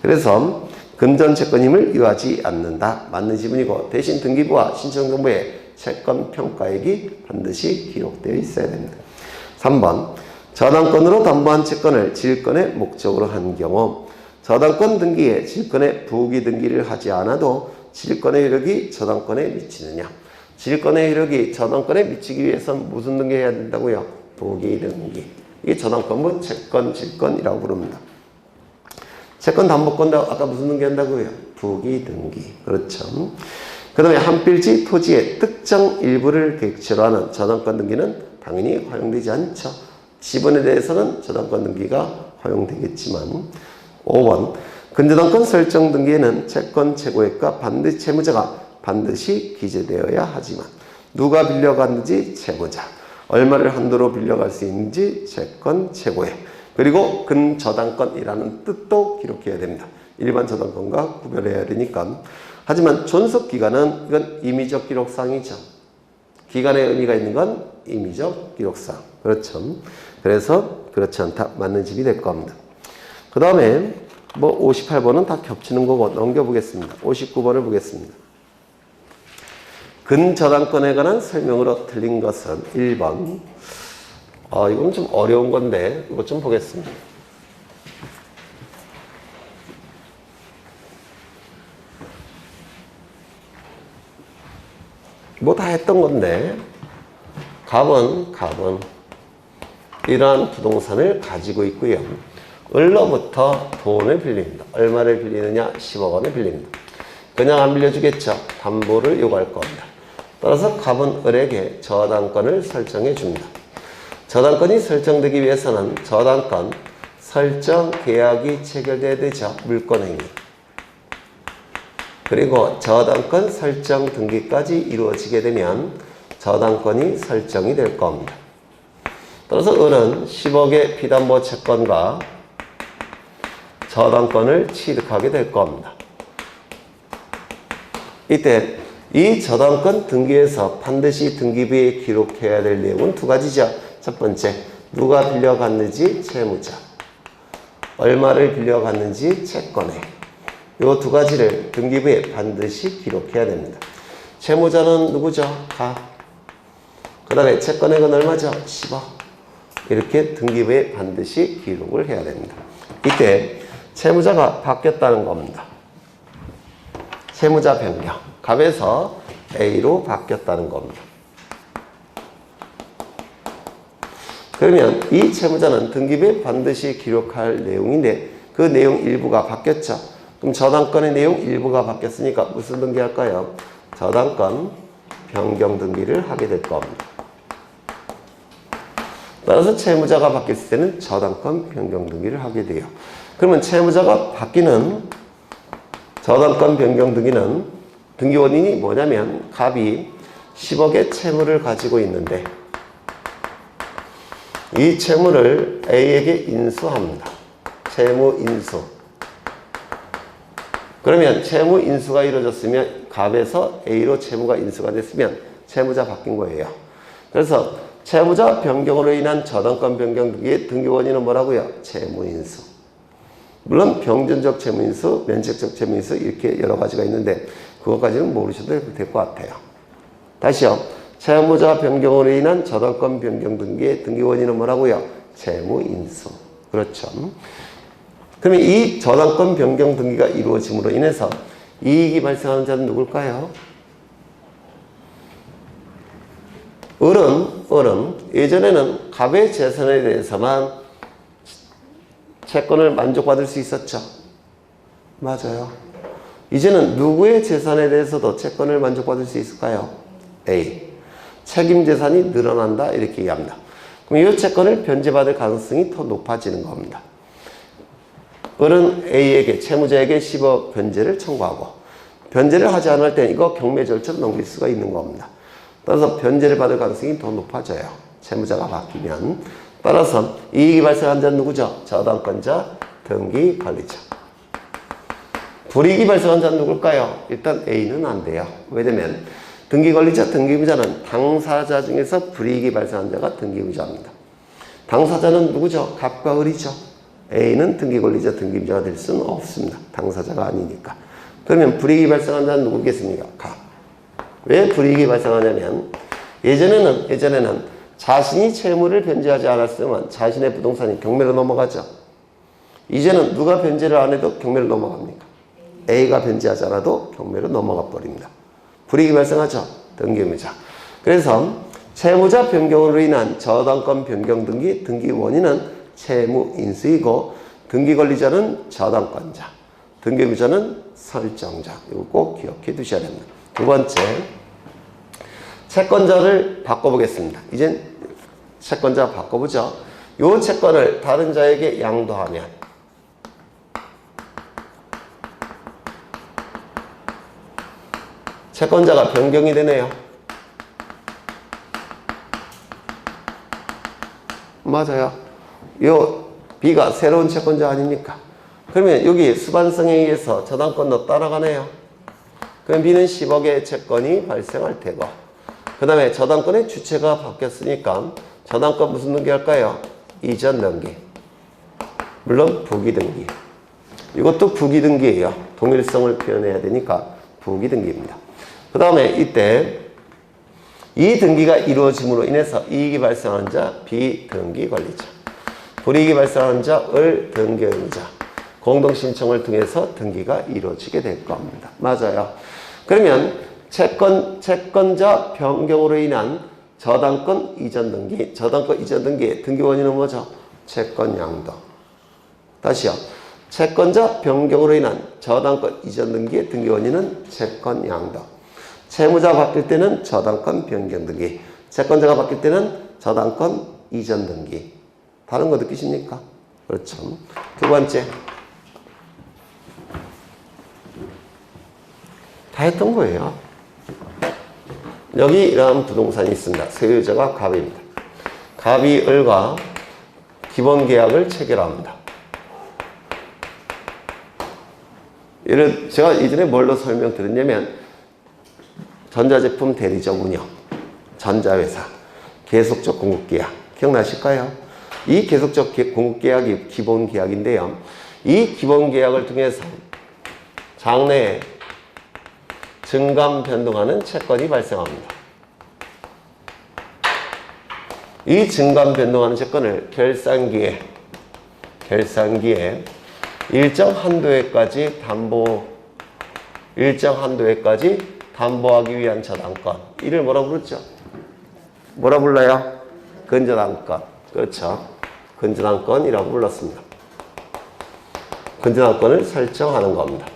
그래서 금전 채권임을 유하지 않는다. 맞는 지문이고 대신 등기부와 신청 정보에 채권 평가액이 반드시 기록되어 있어야 됩니다. 3번 저당권으로 담보한 채권을 질권의 목적으로 한 경우 저당권 등기에 질권의 부기 등기를 하지 않아도 질권의 효력이 저당권에 미치느냐? 질권의 효력이 저당권에 미치기 위해서는 무슨 등기 해야 된다고요? 부기 등기. 이게 저당권부 채권 질권이라고 부릅니다. 채권 담보권도 아까 무슨 등기 한다고요? 부기 등기. 그렇죠. 그 다음에 한 필지 토지의 특정 일부를 객체로 하는 저당권 등기는 당연히 허용되지 않죠. 지분에 대해서는 저당권 등기가 허용되겠지만 5번 근저당권 설정 등기에는 채권 최고액과 반드시 채무자가 반드시 기재되어야 하지만 누가 빌려갔는지 채무자, 얼마를 한도로 빌려갈 수 있는지 채권 최고액, 그리고 근저당권이라는 뜻도 기록해야 됩니다. 일반 저당권과 구별해야 되니까. 하지만 존속기간은 이건 임의적 기록상이죠. 기간의 의미가 있는 건 임의적 기록상. 그렇죠. 그래서 그렇지 않다. 맞는 집이 될 겁니다. 그 다음에 뭐 58번은 다 겹치는 거고 넘겨보겠습니다. 59번을 보겠습니다. 근저당권에 관한 설명으로 틀린 것은 1번. 이건 좀 어려운 건데 이거 좀 보겠습니다. 뭐 다 했던 건데 갑은 이러한 부동산을 가지고 있고요. 을로부터 돈을 빌립니다. 얼마를 빌리느냐? 10억 원을 빌립니다. 그냥 안 빌려주겠죠. 담보를 요구할 겁니다. 따라서 갑은 을에게 저당권을 설정해 줍니다. 저당권이 설정되기 위해서는 저당권 설정 계약이 체결돼야 되죠. 물권행위. 그리고 저당권 설정 등기까지 이루어지게 되면 저당권이 설정이 될 겁니다. 따라서 을은 10억의 피담보 채권과 저당권을 취득하게 될 겁니다. 이때 이 저당권 등기에서 반드시 등기부에 기록해야 될 내용은 두 가지죠. 첫 번째, 누가 빌려갔는지 채무자, 얼마를 빌려갔는지 채권액. 이 두 가지를 등기부에 반드시 기록해야 됩니다. 채무자는 누구죠? 그 다음에 채권액은 얼마죠? 10억. 이렇게 등기부에 반드시 기록을 해야 됩니다. 이때 채무자가 바뀌었다는 겁니다. 채무자 변경. 갑에서 A로 바뀌었다는 겁니다. 그러면 이 채무자는 등기부에 반드시 기록할 내용인데 그 내용 일부가 바뀌었죠. 그럼 저당권의 내용 일부가 바뀌었으니까 무슨 등기할까요? 저당권 변경 등기를 하게 될 겁니다. 따라서 채무자가 바뀌었을 때는 저당권 변경 등기를 하게 돼요. 그러면 채무자가 바뀌는 저당권 변경 등기는 등기 원인이 뭐냐면 갑이 10억의 채무를 가지고 있는데 이 채무를 A에게 인수합니다. 채무 인수. 그러면 채무 인수가 이루어졌으면 갑에서 A로 채무가 인수가 됐으면 채무자 바뀐 거예요. 그래서 채무자 변경으로 인한 저당권 변경 등의 등기 원인은 뭐라고요? 채무 인수. 물론 병존적 채무 인수, 면책적 채무 인수 이렇게 여러 가지가 있는데 그것까지는 모르셔도 될 것 같아요. 다시요. 채무자 변경으로 인한 저당권 변경 등기의 등기 원인은 뭐라고요? 채무 인수. 그렇죠. 그러면 이 저당권 변경 등기가 이루어짐으로 인해서 이익이 발생하는 자는 누굴까요? 을은 예전에는 갑의 재산에 대해서만 채권을 만족받을 수 있었죠. 맞아요. 이제는 누구의 재산에 대해서도 채권을 만족받을 수 있을까요? A. 책임 재산이 늘어난다 이렇게 얘기합니다. 그럼 이 채권을 변제받을 가능성이 더 높아지는 겁니다. 을은 A에게 채무자에게 10억 변제를 청구하고 변제를 하지 않을 때 이거 경매 절차로 넘길 수가 있는 겁니다. 따라서 변제를 받을 가능성이 더 높아져요. 채무자가 바뀌면. 따라서 이익이 발생한 자는 누구죠? 저당권자, 등기관리자. 불이익이 발생한 자는 누굴까요? 일단 A는 안 돼요. 왜냐면 등기관리자, 등기의무자는 당사자 중에서 불이익이 발생한 자가 등기의무자입니다. 당사자는 누구죠? 갑과 을이죠. A는 등기관리자, 등기의무자가 될 수는 없습니다. 당사자가 아니니까. 그러면 불이익이 발생한 자는 누구겠습니까? 갑. 왜 불이익이 발생하냐면 예전에는 자신이 채무를 변제하지 않았으면 자신의 부동산이 경매로 넘어가죠. 이제는 누가 변제를 안 해도 경매로 넘어갑니까? A가 변제하지 않아도 경매로 넘어가 버립니다. 불이익이 발생하죠. 등기의무자. 그래서 채무자 변경으로 인한 저당권 변경 등기, 등기 원인은 채무 인수이고 등기관리자는 저당권자, 등기의무자는 설정자. 이거 꼭 기억해 두셔야 됩니다. 두 번째, 채권자를 바꿔보겠습니다. 이젠 채권자 바꿔보죠. 이 채권을 다른 자에게 양도하면 채권자가 변경이 되네요. 맞아요. 요 B가 새로운 채권자 아닙니까? 그러면 여기 수반성에 의해서 저당권도 따라가네요. 그럼 B는 10억의 채권이 발생할 테고 그 다음에 저당권의 주체가 바뀌었으니까 저당권 무슨 등기 할까요? 이전 등기. 물론 부기 등기. 이것도 부기 등기예요. 동일성을 표현해야 되니까 부기 등기입니다. 그 다음에 이때 이 등기가 이루어짐으로 인해서 이익이 발생하는 자 비등기 관리자, 불이익이 발생하는 자 을 등기의무자, 공동신청을 통해서 등기가 이루어지게 될 겁니다. 맞아요. 그러면 채권자 변경으로 인한 저당권 이전 등기, 저당권 이전 등기의 등기 원인은 뭐죠? 채권 양도. 다시요. 채권자 변경으로 인한 저당권 이전 등기의 등기 원인은 채권 양도. 채무자 바뀔 때는 저당권 변경 등기, 채권자가 바뀔 때는 저당권 이전 등기. 다른 거 느끼십니까? 그렇죠. 두 번째. 다 했던 거예요. 여기 이러한 부동산이 있습니다. 소유자가 갑입니다. 갑이 을과 기본계약을 체결합니다. 제가 이전에 뭘로 설명드렸냐면 전자제품 대리점 운영, 전자회사, 계속적 공급계약 기억나실까요? 이 계속적 공급계약이 기본계약인데요. 이 기본계약을 통해서 장래에 증감 변동하는 채권이 발생합니다. 이 증감 변동하는 채권을 결산기에 일정 한도에까지 담보하기 위한 저당권. 이를 뭐라고 부르죠? 뭐라 불러요? 근저당권. 그렇죠. 근저당권이라고 불렀습니다. 근저당권을 설정하는 겁니다.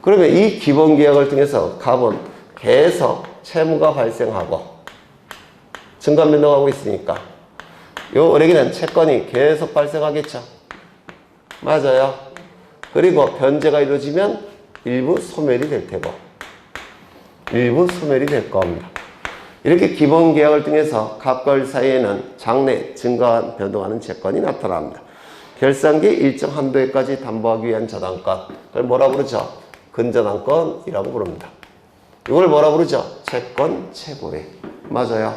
그러면 이 기본계약을 통해서 갑은 계속 채무가 발생하고 증감 변동하고 있으니까 요 을에게는 채권이 계속 발생하겠죠. 맞아요. 그리고 변제가 이루어지면 일부 소멸이 될 테고 일부 소멸이 될 겁니다. 이렇게 기본 계약을 통해서 갑과 사이에는 장래 증가한 변동하는 채권이 나타납니다. 결산기 일정 한도에까지 담보하기 위한 저당권, 그걸 뭐라 부르죠? 근저당권이라고 부릅니다. 이걸 뭐라 부르죠? 채권 최고액. 맞아요.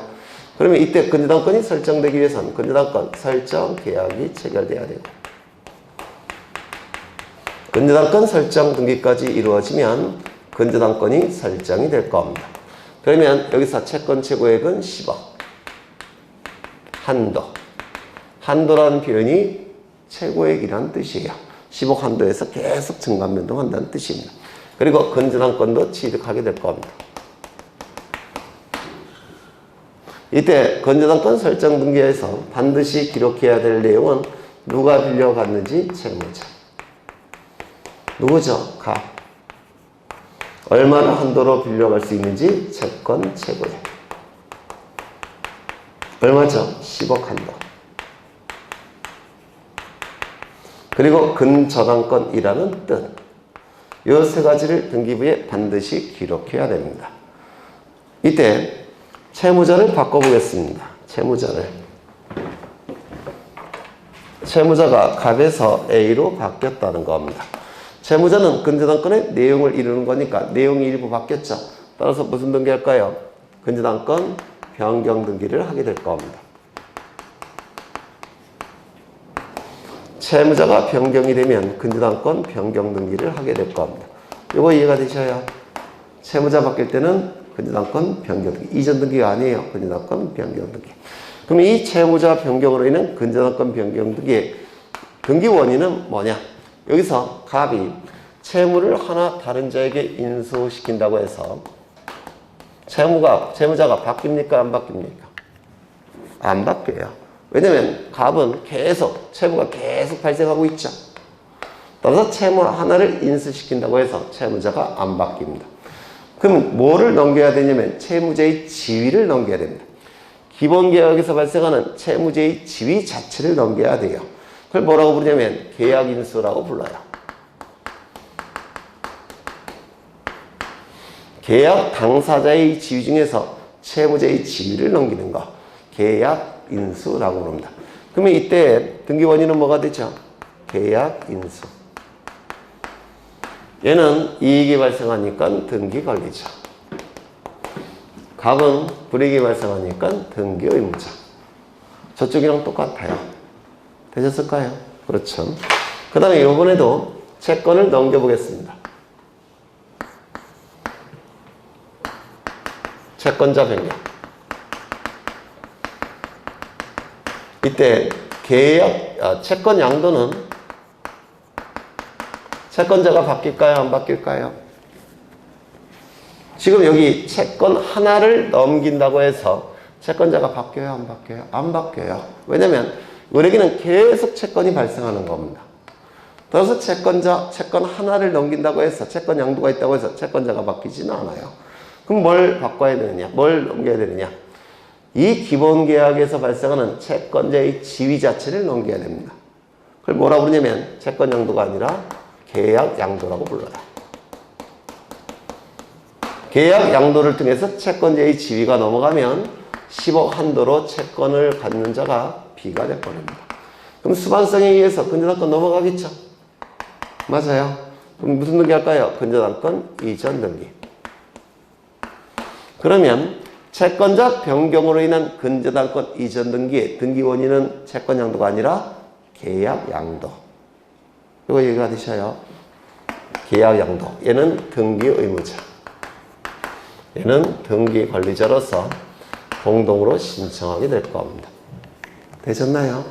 그러면 이때 근저당권이 설정되기 위해서는 근저당권 설정 계약이 체결돼야 되고, 근저당권 설정 등기까지 이루어지면 근저당권이 설정이 될 겁니다. 그러면 여기서 채권 최고액은 10억. 한도. 한도라는 표현이 최고액이라는 뜻이에요. 10억 한도에서 계속 증감 변동한다는 뜻입니다. 그리고 근저당권도 취득하게 될 겁니다. 이때 근저당권 설정 등기에서 반드시 기록해야 될 내용은 누가 빌려갔는지 채무자. 누구죠? 갑. 얼마나 한도로 빌려갈 수 있는지 채권 최고액. 얼마죠? 10억 한도. 그리고 근저당권이라는 뜻. 이 세 가지를 등기부에 반드시 기록해야 됩니다. 이때 채무자를 바꿔보겠습니다. 채무자가 갑에서 A로 바뀌었다는 겁니다. 채무자는 근저당권의 내용을 이루는 거니까 내용이 일부 바뀌었죠. 따라서 무슨 등기할까요? 근저당권 변경 등기를 하게 될 겁니다. 채무자가 변경이 되면 근저당권 변경 등기를 하게 될 겁니다. 이거 이해가 되셔야 채무자 바뀔 때는 근저당권 변경 등기, 이전 등기가 아니에요. 근저당권 변경 등기. 그럼 이 채무자 변경으로 인한 근저당권 변경 등기의 등기 원인은 뭐냐? 여기서 갑이 채무를 하나 다른 자에게 인수시킨다고 해서 채무자가 바뀝니까? 안 바뀝니까? 안 바뀌어요. 왜냐면 갑은 채무가 계속 발생하고 있죠. 따라서 채무 하나를 인수시킨다고 해서 채무자가 안 바뀝니다. 그럼 뭐를 넘겨야 되냐면 채무자의 지위를 넘겨야 됩니다. 기본계약에서 발생하는 채무자의 지위 자체를 넘겨야 돼요. 그걸 뭐라고 부르냐면 계약인수라고 불러요. 계약 당사자의 지위 중에서 채무자의 지위를 넘기는 거, 계약인수라고 부릅니다. 그러면 이때 등기 원인은 뭐가 되죠? 계약인수. 얘는 이익이 발생하니까 등기 걸리죠. 갑은 불이익이 발생하니까 등기 의무자. 저쪽이랑 똑같아요. 되셨을까요? 그렇죠. 그 다음에 이번에도 채권을 넘겨보겠습니다. 채권자 변경. 이때 채권 양도는 채권자가 바뀔까요? 안 바뀔까요? 지금 여기 채권 하나를 넘긴다고 해서 채권자가 바뀌어요? 안 바뀌어요? 안 바뀌어요. 왜냐면 을에게는 계속 채권이 발생하는 겁니다. 따라서 채권 하나를 넘긴다고 해서 채권 양도가 있다고 해서 채권자가 바뀌지는 않아요. 그럼 뭘 바꿔야 되느냐? 뭘 넘겨야 되느냐? 이 기본계약에서 발생하는 채권자의 지위 자체를 넘겨야 됩니다. 그걸 뭐라 부르냐면 채권 양도가 아니라 계약 양도라고 불러요. 계약 양도를 통해서 채권자의 지위가 넘어가면 10억 한도로 채권을 갖는 자가 B가 될 뻔합니다. 그럼 수반성에 의해서 근저당권 넘어가겠죠? 맞아요. 그럼 무슨 등기 할까요? 근저당권 이전 등기. 그러면 채권자 변경으로 인한 근저당권 이전 등기의 등기 원인은 채권 양도가 아니라 계약 양도. 이거 얘기가 되셔요. 계약 양도. 얘는 등기 의무자. 얘는 등기 관리자로서 공동으로 신청하게 될 겁니다. 되셨나요?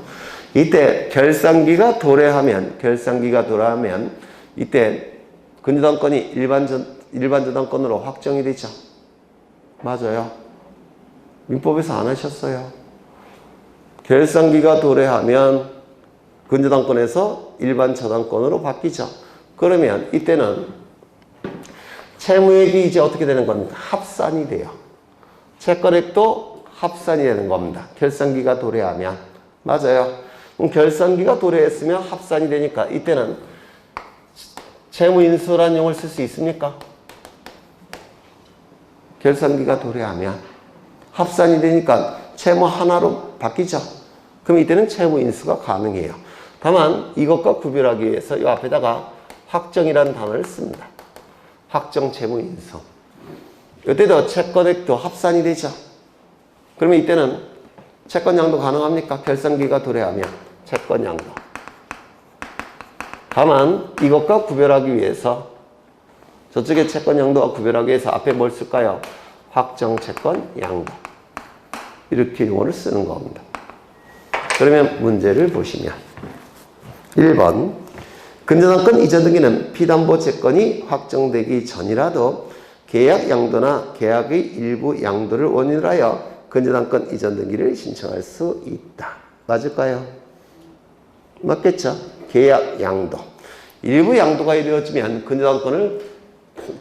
이때 결산기가 도래하면 이때 근저당권이 일반 저당권으로 확정이 되죠. 맞아요. 민법에서 안 하셨어요. 결산기가 도래하면 근저당권에서 일반 저당권으로 바뀌죠. 그러면 이때는 채무액이 이제 어떻게 되는 겁니까? 합산이 돼요. 채권액도 합산이 되는 겁니다. 결산기가 도래하면. 맞아요. 그럼 결산기가 도래했으면 합산이 되니까 이때는 채무인수라는 용어를 쓸 수 있습니까? 결산기가 도래하면 합산이 되니까 채무 하나로 바뀌죠. 그럼 이때는 채무 인수가 가능해요. 다만 이것과 구별하기 위해서 이 앞에다가 확정이라는 단어를 씁니다. 확정 채무 인수. 이때도 채권액도 합산이 되죠. 그러면 이때는 채권 양도 가능합니까? 결산기가 도래하면 채권 양도. 다만 이것과 구별하기 위해서 저쪽에 채권 양도와 구별하기 위해서 앞에 뭘 쓸까요? 확정 채권 양도. 이렇게 용어를 쓰는 겁니다. 그러면 문제를 보시면 1번 근저당권 이전 등기는 피담보 채권이 확정되기 전이라도 계약 양도나 계약의 일부 양도를 원인으로 하여 근저당권 이전 등기를 신청할 수 있다. 맞을까요? 맞겠죠? 계약 양도. 일부 양도가 이루어지면 근저당권을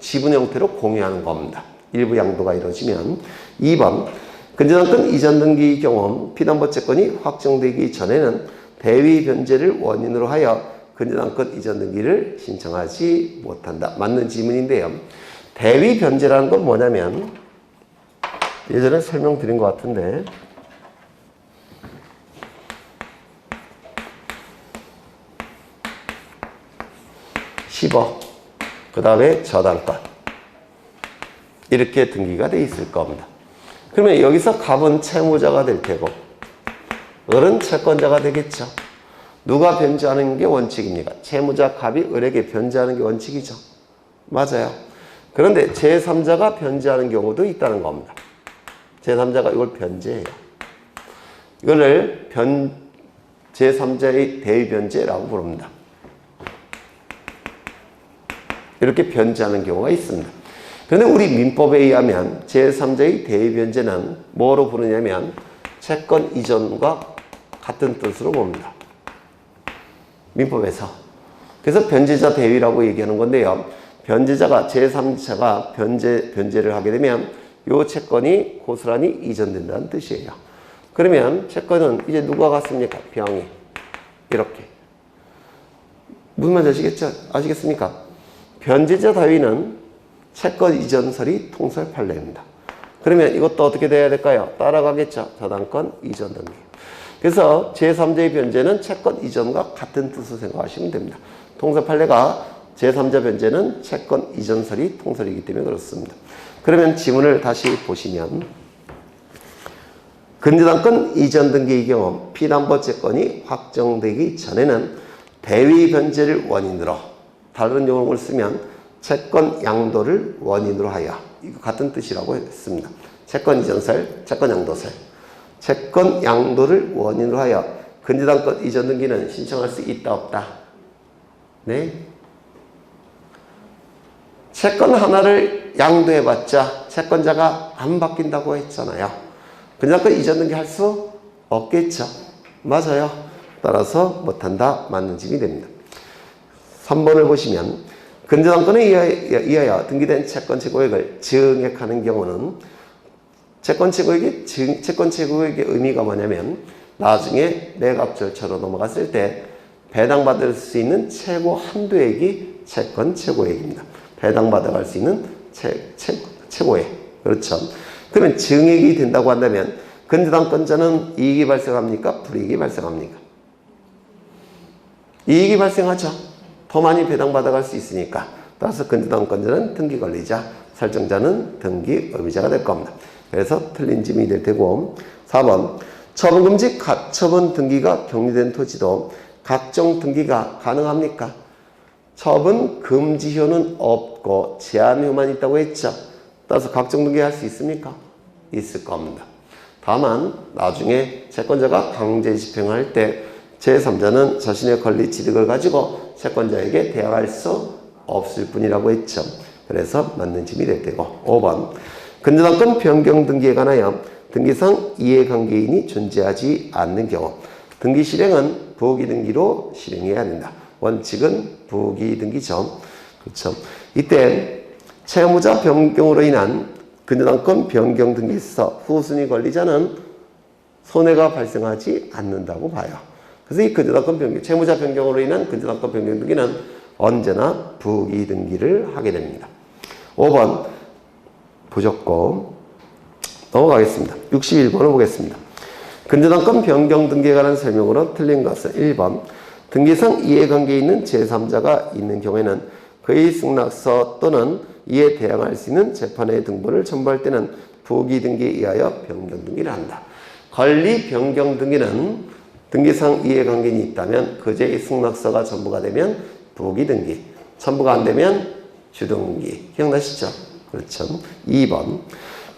지분 형태로 공유하는 겁니다. 일부 양도가 이루어지면. 2번 근저당권 이전 등기의 경우 피담보 채권이 확정되기 전에는 대위 변제를 원인으로 하여 근저당권 이전 등기를 신청하지 못한다. 맞는 지문인데요. 대위 변제라는 건 뭐냐면 예전에 설명드린 것 같은데 (10억) 그 다음에 저당권 이렇게 등기가 돼 있을 겁니다. 그러면 여기서 갑은 채무자가 될 테고 을은 채권자가 되겠죠. 누가 변제하는 게 원칙입니까? 채무자 갑이 을에게 변제하는 게 원칙이죠. 맞아요. 그런데 제3자가 변제하는 경우도 있다는 겁니다. 제3자가 이걸 변제해요. 이거를 제3자의 대위변제라고 부릅니다. 이렇게 변제하는 경우가 있습니다. 그런데 우리 민법에 의하면 제3자의 대위변제는 뭐로 부르냐면 채권 이전과 같은 뜻으로 봅니다. 민법에서. 그래서 변제자 대위라고 얘기하는 건데요. 변제자가 제3자가 변제를 하게 되면 이 채권이 고스란히 이전된다는 뜻이에요. 그러면 채권은 이제 누가 갖습니까? 병이. 이렇게. 무슨 말인지 아시겠습니까? 변제자 다위는 채권 이전설이 통설 판례입니다. 그러면 이것도 어떻게 돼야 될까요? 따라가겠죠. 저당권 이전 등기. 그래서 제3자의 변제는 채권 이전과 같은 뜻으로 생각하시면 됩니다. 통설 판례가 제3자 변제는 채권 이전설이 통설이기 때문에 그렇습니다. 그러면 지문을 다시 보시면 근저당권 이전 등기의 경우 피담보 채권이 확정되기 전에는 대위 변제를 원인으로 다른 용어를 쓰면 채권 양도를 원인으로 하여 이거 같은 뜻이라고 했습니다. 채권 이전설, 채권 양도설. 채권 양도를 원인으로 하여 근저당권 이전 등기는 신청할 수 있다 없다? 네. 채권 하나를 양도해봤자 채권자가 안 바뀐다고 했잖아요. 근저당권 이전 등기 할 수 없겠죠. 맞아요. 따라서 못한다. 맞는 짐이 됩니다. 3번을 보시면 근저당권에 의하여 등기된 채권 최고액을 증액하는 경우는 채권 최고액의 의미가 뭐냐면 나중에 매각 절차로 넘어갔을 때 배당받을 수 있는 최고 한도액이 채권 최고액입니다. 배당받아갈 수 있는 최고액. 그렇죠. 그러면 증액이 된다고 한다면 근저당권자는 이익이 발생합니까? 불이익이 발생합니까? 이익이 발생하죠. 더 많이 배당받아갈 수 있으니까. 따라서 근저당권자는 등기 권리자, 설정자는 등기 의무자가 될 겁니다. 그래서 틀린 짐이 될 테고 4번 처분금지 가처분 등기가 격리된 토지도 각종 등기가 가능합니까? 처분 금지효는 없고 제한효만 있다고 했죠. 따라서 각종 등기 할 수 있습니까? 있을 겁니다. 다만 나중에 채권자가 강제 집행할 때 제3자는 자신의 권리 취득을 가지고 채권자에게 대항할 수 없을 뿐이라고 했죠. 그래서 맞는 짐이 될 테고 5번 근저당권 변경 등기에 관하여 등기상 이해관계인이 존재하지 않는 경우 등기 실행은 부기 등기로 실행해야 된다. 원칙은 부기 등기죠. 그렇죠. 이때 채무자 변경으로 인한 근저당권 변경 등기에 있어서 후순위 권리자는 손해가 발생하지 않는다고 봐요. 그래서 이 근저당권 변경, 채무자 변경으로 인한 근저당권 변경 등기는 언제나 부기 등기를 하게 됩니다. 5번 보셨고 넘어가겠습니다. 61번을 보겠습니다. 근저당권 변경 등기에 관한 설명으로 틀린 것은 1번 등기상 이해관계에 있는 제3자가 있는 경우에는 그의 승낙서 또는 이에 대항할 수 있는 재판의 등본을 첨부할 때는 부기 등기에 의하여 변경 등기를 한다. 권리 변경 등기는 등기상 이해관계인이 있다면 그제의 승낙서가 첨부가 되면 부기 등기, 첨부가 안 되면 주등기. 기억나시죠? 그렇죠. 2번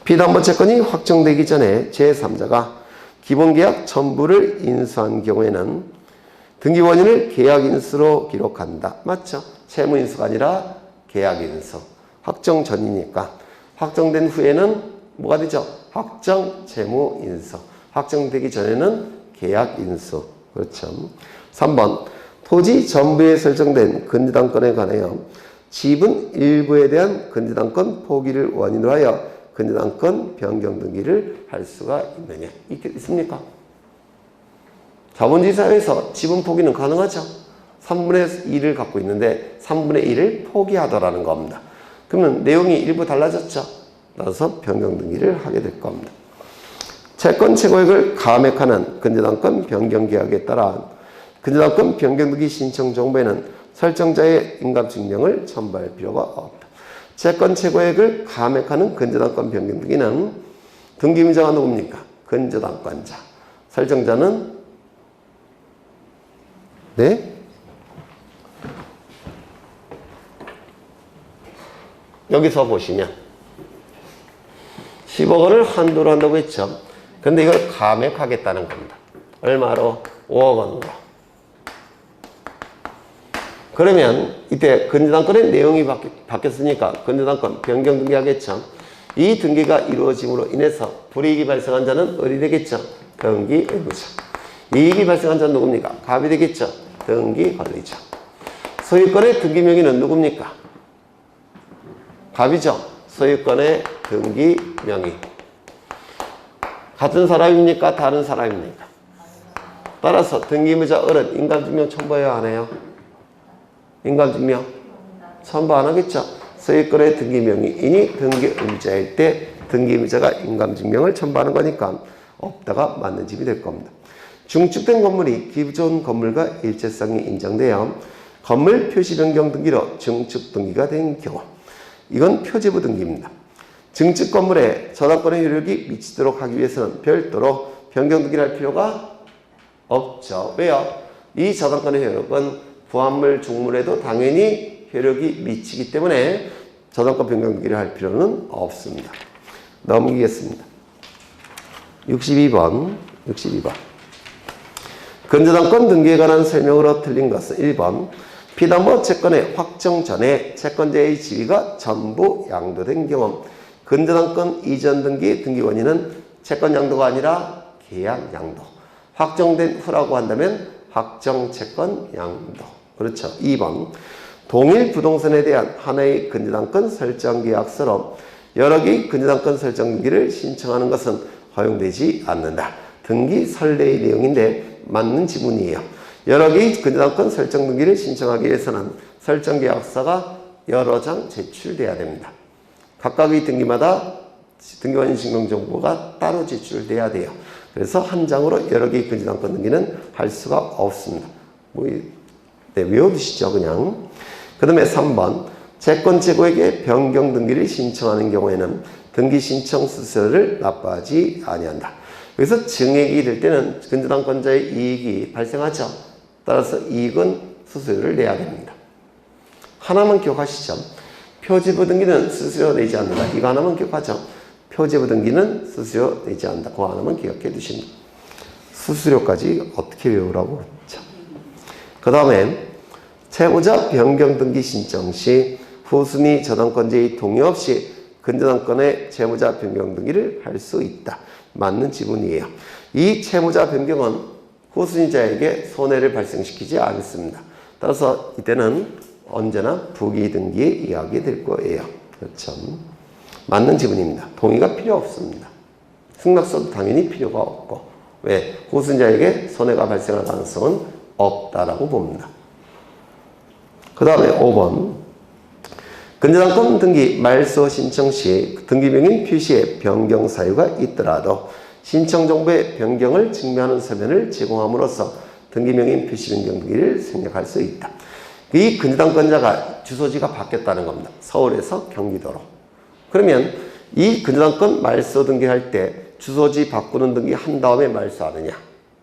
피담보채권이 확정되기 전에 제3자가 기본계약 첨부를 인수한 경우에는 등기원인을 계약인수로 기록한다. 맞죠? 채무인수가 아니라 계약인수. 확정 전이니까. 확정된 후에는 뭐가 되죠? 확정 채무인수. 확정되기 전에는 계약인수. 그렇죠. 3번 토지 전부에 설정된 근저당권에 관하여 지분 일부에 대한 근저당권 포기를 원인으로 하여 근저당권 변경 등기를 할 수가 있느냐? 있습니까? 자본주의 사회에서 지분 포기는 가능하죠. 3분의 1을 갖고 있는데 3분의 1을 포기하더라는 겁니다. 그러면 내용이 일부 달라졌죠. 따라서 변경 등기를 하게 될 겁니다. 채권 최고액을 감액하는 근저당권 변경 계약에 따라 근저당권 변경 등기 신청 정보에는 설정자의 인감증명을 첨부할 필요가 없다. 채권 최고액을 감액하는 근저당권 변경 등기는 등기임자가 누굽니까? 근저당권자. 설정자는 네? 여기서 보시면 10억 원을 한도로 한다고 했죠. 근데 이걸 감액하겠다는 겁니다. 얼마로? 5억 원으로. 그러면 이때 근저당권의 내용이 바뀌었으니까 근저당권 변경 등기하겠죠. 이 등기가 이루어짐으로 인해서 불이익이 발생한 자는 을이 되겠죠. 등기 의무자. 이익이 발생한 자는 누굽니까? 갑이 되겠죠. 등기 권리자. 소유권의 등기 명의는 누굽니까? 갑이죠. 소유권의 등기 명의. 같은 사람입니까? 다른 사람입니까? 따라서 등기의무자 을은 인감증명 첨부해야 안 해요? 인감증명 첨부 안 하겠죠. 소유권의 등기명의인이 등기의무자일 때 등기의무자가 인감증명을 첨부하는 거니까 없다가 맞는 집이 될 겁니다. 중축된 건물이 기존 건물과 일체성이 인정되어 건물 표시 변경 등기로 증축 등기가 된 경우, 이건 표제부 등기입니다. 증축 건물에 저당권의 효력이 미치도록 하기 위해서는 별도로 변경 등기를 할 필요가 없죠. 왜요? 이 저당권의 효력은 부합물 중물에도 당연히 효력이 미치기 때문에 저당권 변경 등기를 할 필요는 없습니다. 넘기겠습니다. 62번. 근저당권 등기에 관한 설명으로 틀린 것은 1번 피담보 채권의 확정 전에 채권자의 지위가 전부 양도된 경우 근저당권 이전 등기 등기 원인은 채권 양도가 아니라 계약 양도. 확정된 후라고 한다면 확정 채권 양도. 그렇죠. 2번 동일 부동산에 대한 하나의 근저당권 설정 계약서로 여러 개의 근저당권 설정 등기를 신청하는 것은 허용되지 않는다. 등기 선례의 내용인데 맞는 지문이에요. 여러 개의 근저당권 설정 등기를 신청하기 위해서는 설정 계약서가 여러 장 제출돼야 됩니다. 각각의 등기마다 등기원인 증명 정보가 따로 제출돼야 돼요. 그래서 한 장으로 여러 개의 근저당권 등기는 할 수가 없습니다. 외워두시죠, 그냥. 그 다음에 3번 채권 최고액의 변경 등기를 신청하는 경우에는 등기 신청 수수료를 납부하지 아니한다. 그래서 증액이 될 때는 근저당권자의 이익이 발생하죠. 따라서 이익은 수수료를 내야 됩니다. 하나만 기억하시죠. 표제부 등기는 수수료 내지 않는다. 이거 하나만 기억하죠. 표제부 등기는 수수료 내지 않는다. 그거 하나만 기억해 두십니다. 수수료까지 어떻게 외우라고. 그 다음에 채무자 변경 등기 신청 시 후순위 저당권자의 동의 없이 근저당권의 채무자 변경 등기를 할 수 있다. 맞는 지문이에요. 이 채무자 변경은 후순위자에게 손해를 발생시키지 않습니다. 따라서 이때는 언제나 부기 등기에 의하게 될 거예요. 그렇죠. 맞는 지문입니다. 동의가 필요 없습니다. 승낙서도 당연히 필요가 없고. 왜? 후순위자에게 손해가 발생할 가능성은 없다라고 봅니다. 그 다음에 5번 근저당권 등기 말소 신청 시 등기명인 표시에 변경 사유가 있더라도 신청 정보의 변경을 증명하는 서면을 제공함으로써 등기명인 표시 변경 등기를 생략할 수 있다. 이 근저당권자가 주소지가 바뀌었다는 겁니다. 서울에서 경기도로. 그러면 이 근저당권 말소 등기할 때 주소지 바꾸는 등기 한 다음에 말소하느냐?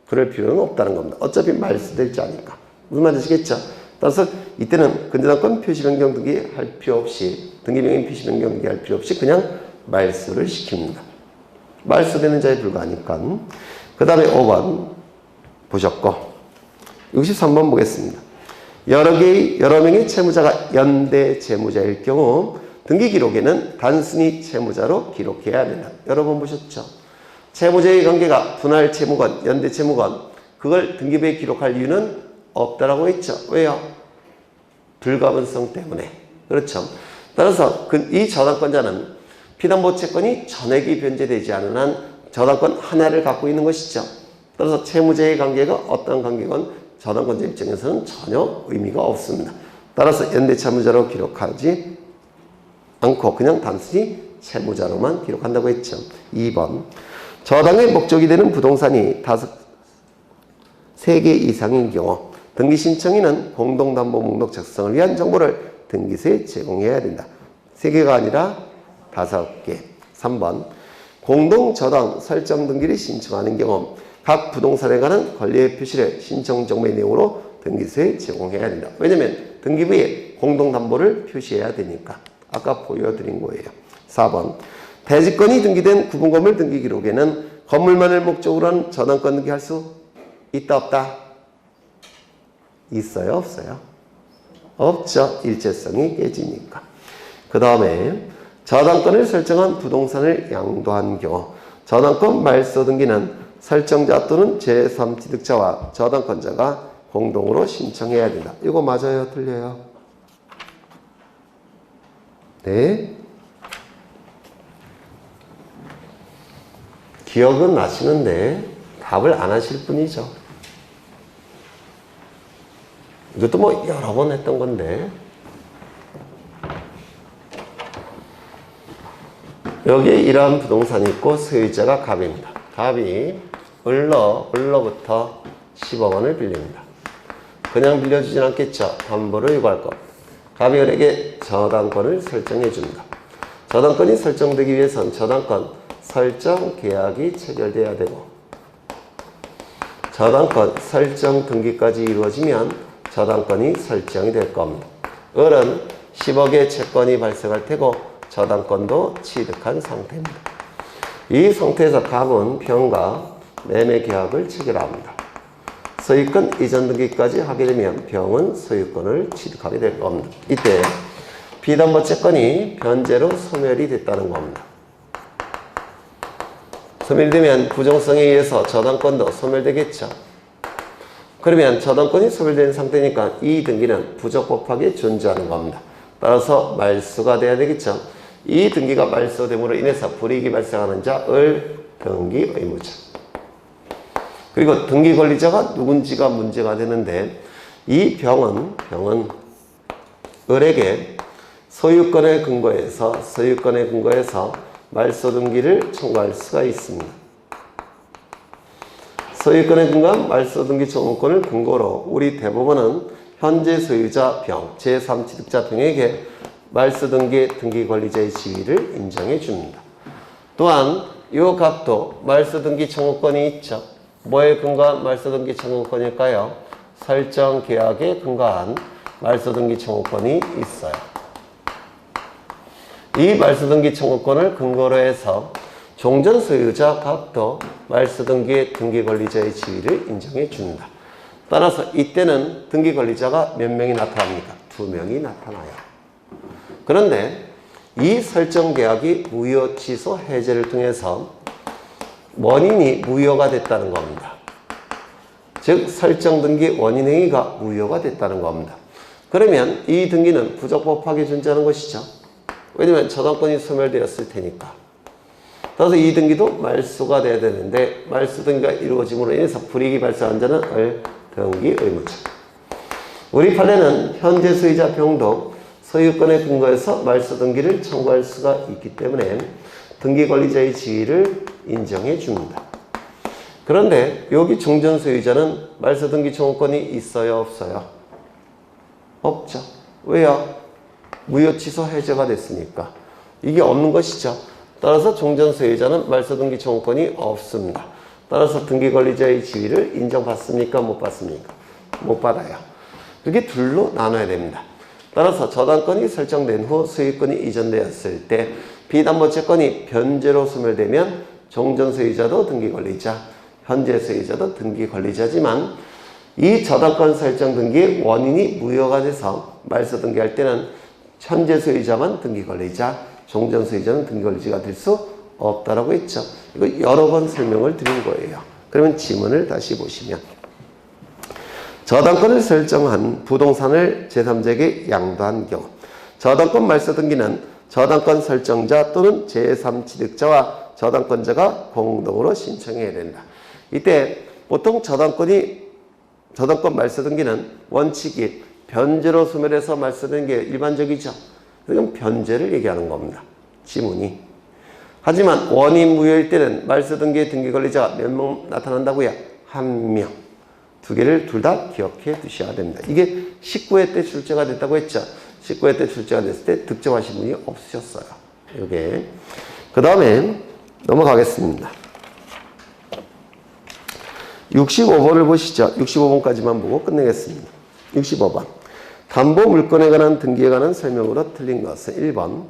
그럴 필요는 없다는 겁니다. 어차피 말소될지 아니까. 무슨 말인지 아시겠죠? 따라서 이때는 근저당권 표시 변경 등기 할 필요 없이 등기명인 표시 변경 등기 할 필요 없이 그냥 말소를 시킵니다. 말소되는 자에 불과하니까. 그 다음에 5번 보셨고 63번 보겠습니다. 여러 명의 채무자가 연대 채무자일 경우 등기 기록에는 단순히 채무자로 기록해야 된다. 여러 번 보셨죠? 채무자의 관계가 분할 채무건, 연대 채무건 그걸 등기부에 기록할 이유는 없다라고 했죠. 왜요? 불가분성 때문에. 그렇죠. 따라서 이 저당권자는 피담보 채권이 전액이 변제되지 않은 한 저당권 하나를 갖고 있는 것이죠. 따라서 채무자의 관계가 어떤 관계건 저당권자 입장에서는 전혀 의미가 없습니다. 따라서 연대 채무자로 기록하지 않고 그냥 단순히 채무자로만 기록한다고 했죠. 2번 저당의 목적이 되는 부동산이 3개 이상인 경우 등기 신청인은 공동담보 목록 작성을 위한 정보를 등기소에 제공해야 된다. 3개가 아니라 5개. 3번 공동저당 설정 등기를 신청하는 경우 각 부동산에 관한 권리의 표시를 신청 정보의 내용으로 등기소에 제공해야 된다. 왜냐하면 등기부에 공동담보를 표시해야 되니까. 아까 보여드린 거예요. 4번 대지권이 등기된 구분건물 등기 기록에는 건물만을 목적으로 한 저당권 등기할 수 있다 없다? 있어요 없어요? 없죠. 일체성이 깨지니까. 그 다음에 저당권을 설정한 부동산을 양도한 경우 저당권 말소 등기는 설정자 또는 제3취득자와 저당권자가 공동으로 신청해야 된다. 이거 맞아요? 틀려요? 네. 기억은 나시는데 답을 안 하실 뿐이죠. 이것도 뭐 여러 번 했던 건데 여기에 이러한 부동산이 있고 소유자가 갑입니다. 갑이 을로부터 10억 원을 빌립니다. 그냥 빌려주진 않겠죠. 담보를 요구할 것. 갑이 을에게 저당권을 설정해 줍니다. 저당권이 설정되기 위해선 저당권 설정 계약이 체결돼야 되고 저당권 설정 등기까지 이루어지면 저당권이 설정이 될 겁니다. 을은 10억의 채권이 발생할 테고 저당권도 취득한 상태입니다. 이 상태에서 갑은 병과 매매 계약을 체결합니다. 소유권 이전 등기까지 하게 되면 병은 소유권을 취득하게 될 겁니다. 이때 비담보 채권이 변제로 소멸이 됐다는 겁니다. 소멸되면 부정성에 의해서 저당권도 소멸되겠죠. 그러면 저당권이 소멸된 상태니까 이 등기는 부적법하게 존재하는 겁니다. 따라서 말소가 돼야 되겠죠. 이 등기가 말소됨으로 인해서 불이익이 발생하는 자, 을 등기 의무자. 그리고 등기 권리자가 누군지가 문제가 되는데 이 병은 을에게 소유권에 근거해서 말소 등기를 청구할 수가 있습니다. 소유권에 근거한 말소 등기 청구권을 근거로 우리 대법원은 현재 소유자 병, 제3취득자 등에게 말소 등기 권리자의 지위를 인정해 줍니다. 또한 이 갑도 말소 등기 청구권이 있죠. 뭐에 근거한 말소 등기 청구권일까요? 설정 계약에 근거한 말소 등기 청구권이 있어요. 이 말소 등기 청구권을 근거로 해서 종전 소유자 갑도 말소 등기의 등기 권리자의 지위를 인정해 줍니다. 따라서 이때는 등기 권리자가 몇 명이 나타납니까? 2명이 나타나요. 그런데 이 설정 계약이 무효 취소 해제를 통해서 원인이 무효가 됐다는 겁니다. 즉 설정 등기 원인 행위가 무효가 됐다는 겁니다. 그러면 이 등기는 부적법하게 존재하는 것이죠. 왜냐하면 저당권이 소멸되었을 테니까. 따라서 이 등기도 말소가 돼야 되는데 말소 등기가 이루어짐으로 인해서 불이익이 발생한 자는 을 등기 의무자. 우리 판례는 현재 소유자 병도 소유권에 근거해서 말소 등기를 청구할 수가 있기 때문에 등기 권리자의 지위를 인정해 줍니다. 그런데 여기 종전 소유자는 말소 등기 청구권이 있어요, 없어요? 없죠. 왜요? 무효 취소 해제가 됐으니까. 이게 없는 것이죠. 따라서 종전 소유자는 말소 등기 청구권이 없습니다. 따라서 등기 권리자의 지위를 인정받습니까? 못 받습니까? 못 받아요. 그게 둘로 나눠야 됩니다. 따라서 저당권이 설정된 후 소유권이 이전되었을 때 비담보채권이 변제로 소멸되면 종전 소유자도 등기 권리자, 현재 소유자도 등기 권리자지만 이 저당권 설정 등기의 원인이 무효가 돼서 말소 등기할 때는 현재 소유자만 등기 권리자, 종전 소유자는 등기 권리자가 될 수 없다라고 했죠. 이거 여러 번 설명을 드린 거예요. 그러면 지문을 다시 보시면 저당권을 설정한 부동산을 제3자에게 양도한 경우 저당권 말소 등기는 저당권 설정자 또는 제3취득자와 저당권자가 공동으로 신청해야 된다. 이때 보통 저당권 말소 등기는 원칙이 변제로 소멸해서 말소되는 게 일반적이죠. 그럼 변제를 얘기하는 겁니다. 지문이. 하지만 원인 무효일 때는 말소 등기의 등기 권리자가 몇 명 나타난다고요? 1명. 두 개를 둘 다 기억해 두셔야 됩니다. 이게 19회 때 출제가 됐다고 했죠. 19회 때 출제가 됐을 때 득점하신 분이 없으셨어요. 이게. 그 다음에 넘어가겠습니다. 65번을 보시죠. 65번까지만 보고 끝내겠습니다. 65번. 담보 물건에 관한 등기에 관한 설명으로 틀린 것은 1번.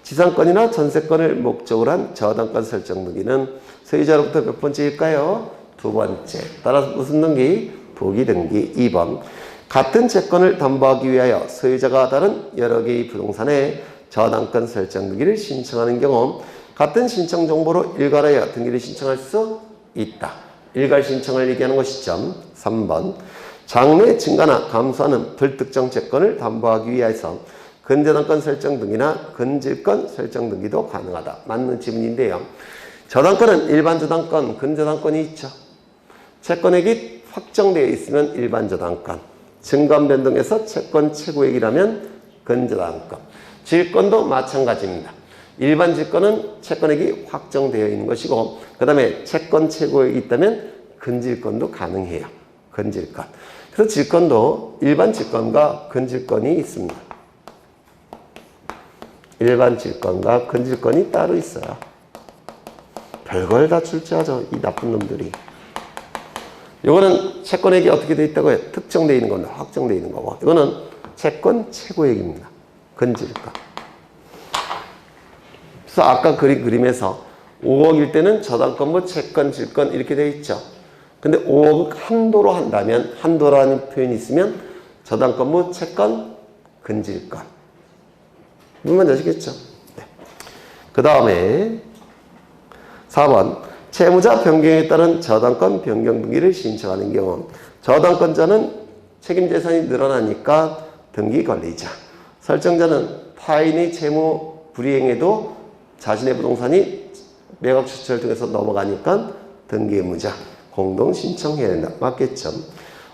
지상권이나 전세권을 목적으로 한 저당권 설정 등기는 소유자로부터 몇 번째일까요? 두 번째. 따라서 무슨 등기? 부기 등기. 2번. 같은 채권을 담보하기 위하여 소유자가 다른 여러 개의 부동산에 저당권 설정 등기를 신청하는 경우 같은 신청 정보로 일괄하여 등기를 신청할 수 있다. 일괄 신청을 얘기하는 것이죠. 3번. 장래 증가나 감소하는 불특정 채권을 담보하기 위해서 근저당권 설정 등기나 근질권 설정 등기도 가능하다. 맞는 지문인데요. 저당권은 일반 저당권, 근저당권이 있죠. 채권액이 확정되어 있으면 일반 저당권, 증권 변동에서 채권 최고액이라면 근저당권, 질권도 마찬가지입니다. 일반 질권은 채권액이 확정되어 있는 것이고 그 다음에 채권 최고액이 있다면 근질권도 가능해요. 근질권. 그래서 질권도 일반 질권과 근질권이 있습니다. 일반 질권과 근질권이 따로 있어요. 별걸 다 출제하죠. 이 나쁜 놈들이. 이거는 채권액이 어떻게 되어 있다고요? 특정되어 있는 겁니다. 확정되어 있는 거고. 이거는 채권 최고액입니다. 근질권. 그래서 아까 그린 그림에서 5억일 때는 저당권, 채권, 질권 이렇게 되어 있죠. 근데 5억 한도로 한다면, 한도라는 표현이 있으면 저당권, 채권, 근질권. 무슨 말인지 아시겠죠? 네. 그 다음에 4번. 채무자 변경에 따른 저당권 변경 등기를 신청하는 경우 저당권자는 책임재산이 늘어나니까 등기 권리자. 설정자는 타인의 채무 불이행에도 자신의 부동산이 매각 추천을 통해서 넘어가니까 등기 의무자. 공동 신청해야 된다. 맞겠죠?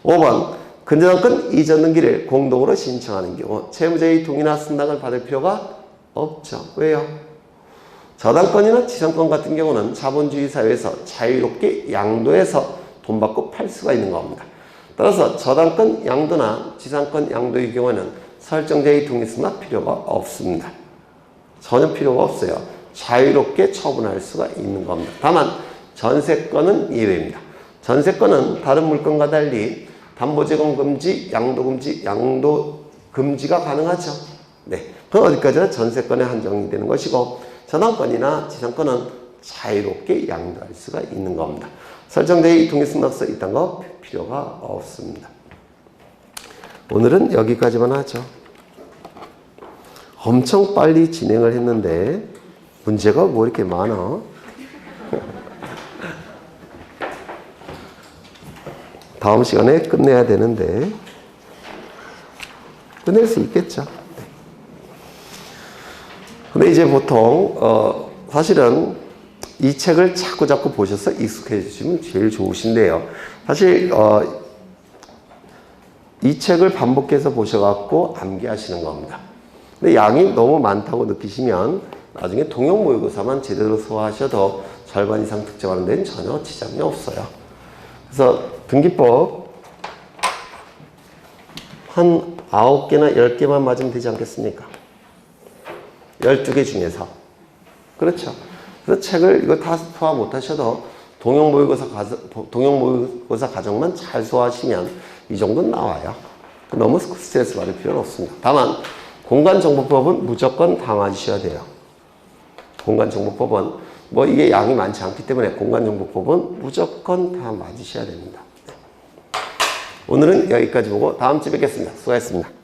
5번. 근저당권 이전 등기를 공동으로 신청하는 경우 채무자의 동의나 승낙을 받을 필요가 없죠. 왜요? 저당권이나 지상권 같은 경우는 자본주의 사회에서 자유롭게 양도해서 돈 받고 팔 수가 있는 겁니다. 따라서 저당권 양도나 지상권 양도의 경우에는 설정자의 동의 승낙 필요가 없습니다. 전혀 필요가 없어요. 자유롭게 처분할 수가 있는 겁니다. 다만 전세권은 예외입니다. 전세권은 다른 물건과 달리 담보제공 금지, 양도 금지, 양도 금지가 가능하죠. 네, 그건 어디까지나 전세권에 한정이 되는 것이고 저당권이나 지상권은 자유롭게 양도할 수가 있는 겁니다. 설정자의 동의승낙서 있던 거 필요가 없습니다. 오늘은 여기까지만 하죠. 엄청 빨리 진행을 했는데 문제가 뭐 이렇게 많아? 다음 시간에 끝내야 되는데 끝낼 수 있겠죠. 근데 이제 보통 사실은 이 책을 자꾸 보셔서 익숙해지시면 제일 좋으신데요. 사실 이 책을 반복해서 보셔갖고 암기하시는 겁니다. 근데 양이 너무 많다고 느끼시면 나중에 통용 모의고사만 제대로 소화하셔도 절반 이상 득점하는 데는 전혀 지장이 없어요. 그래서 등기법 한 9개나 10개만 맞으면 되지 않겠습니까? 12개 중에서. 그렇죠. 그래서 책을 이거 다 소화 못 하셔도 동형 모의고사 과정만 잘 소화하시면 이 정도는 나와요. 너무 스트레스 받을 필요는 없습니다. 다만 공간정보법은 무조건 다 맞으셔야 돼요. 공간정보법은 뭐 이게 양이 많지 않기 때문에 공간정보법은 무조건 다 맞으셔야 됩니다. 오늘은 여기까지 보고 다음 주에 뵙겠습니다. 수고하셨습니다.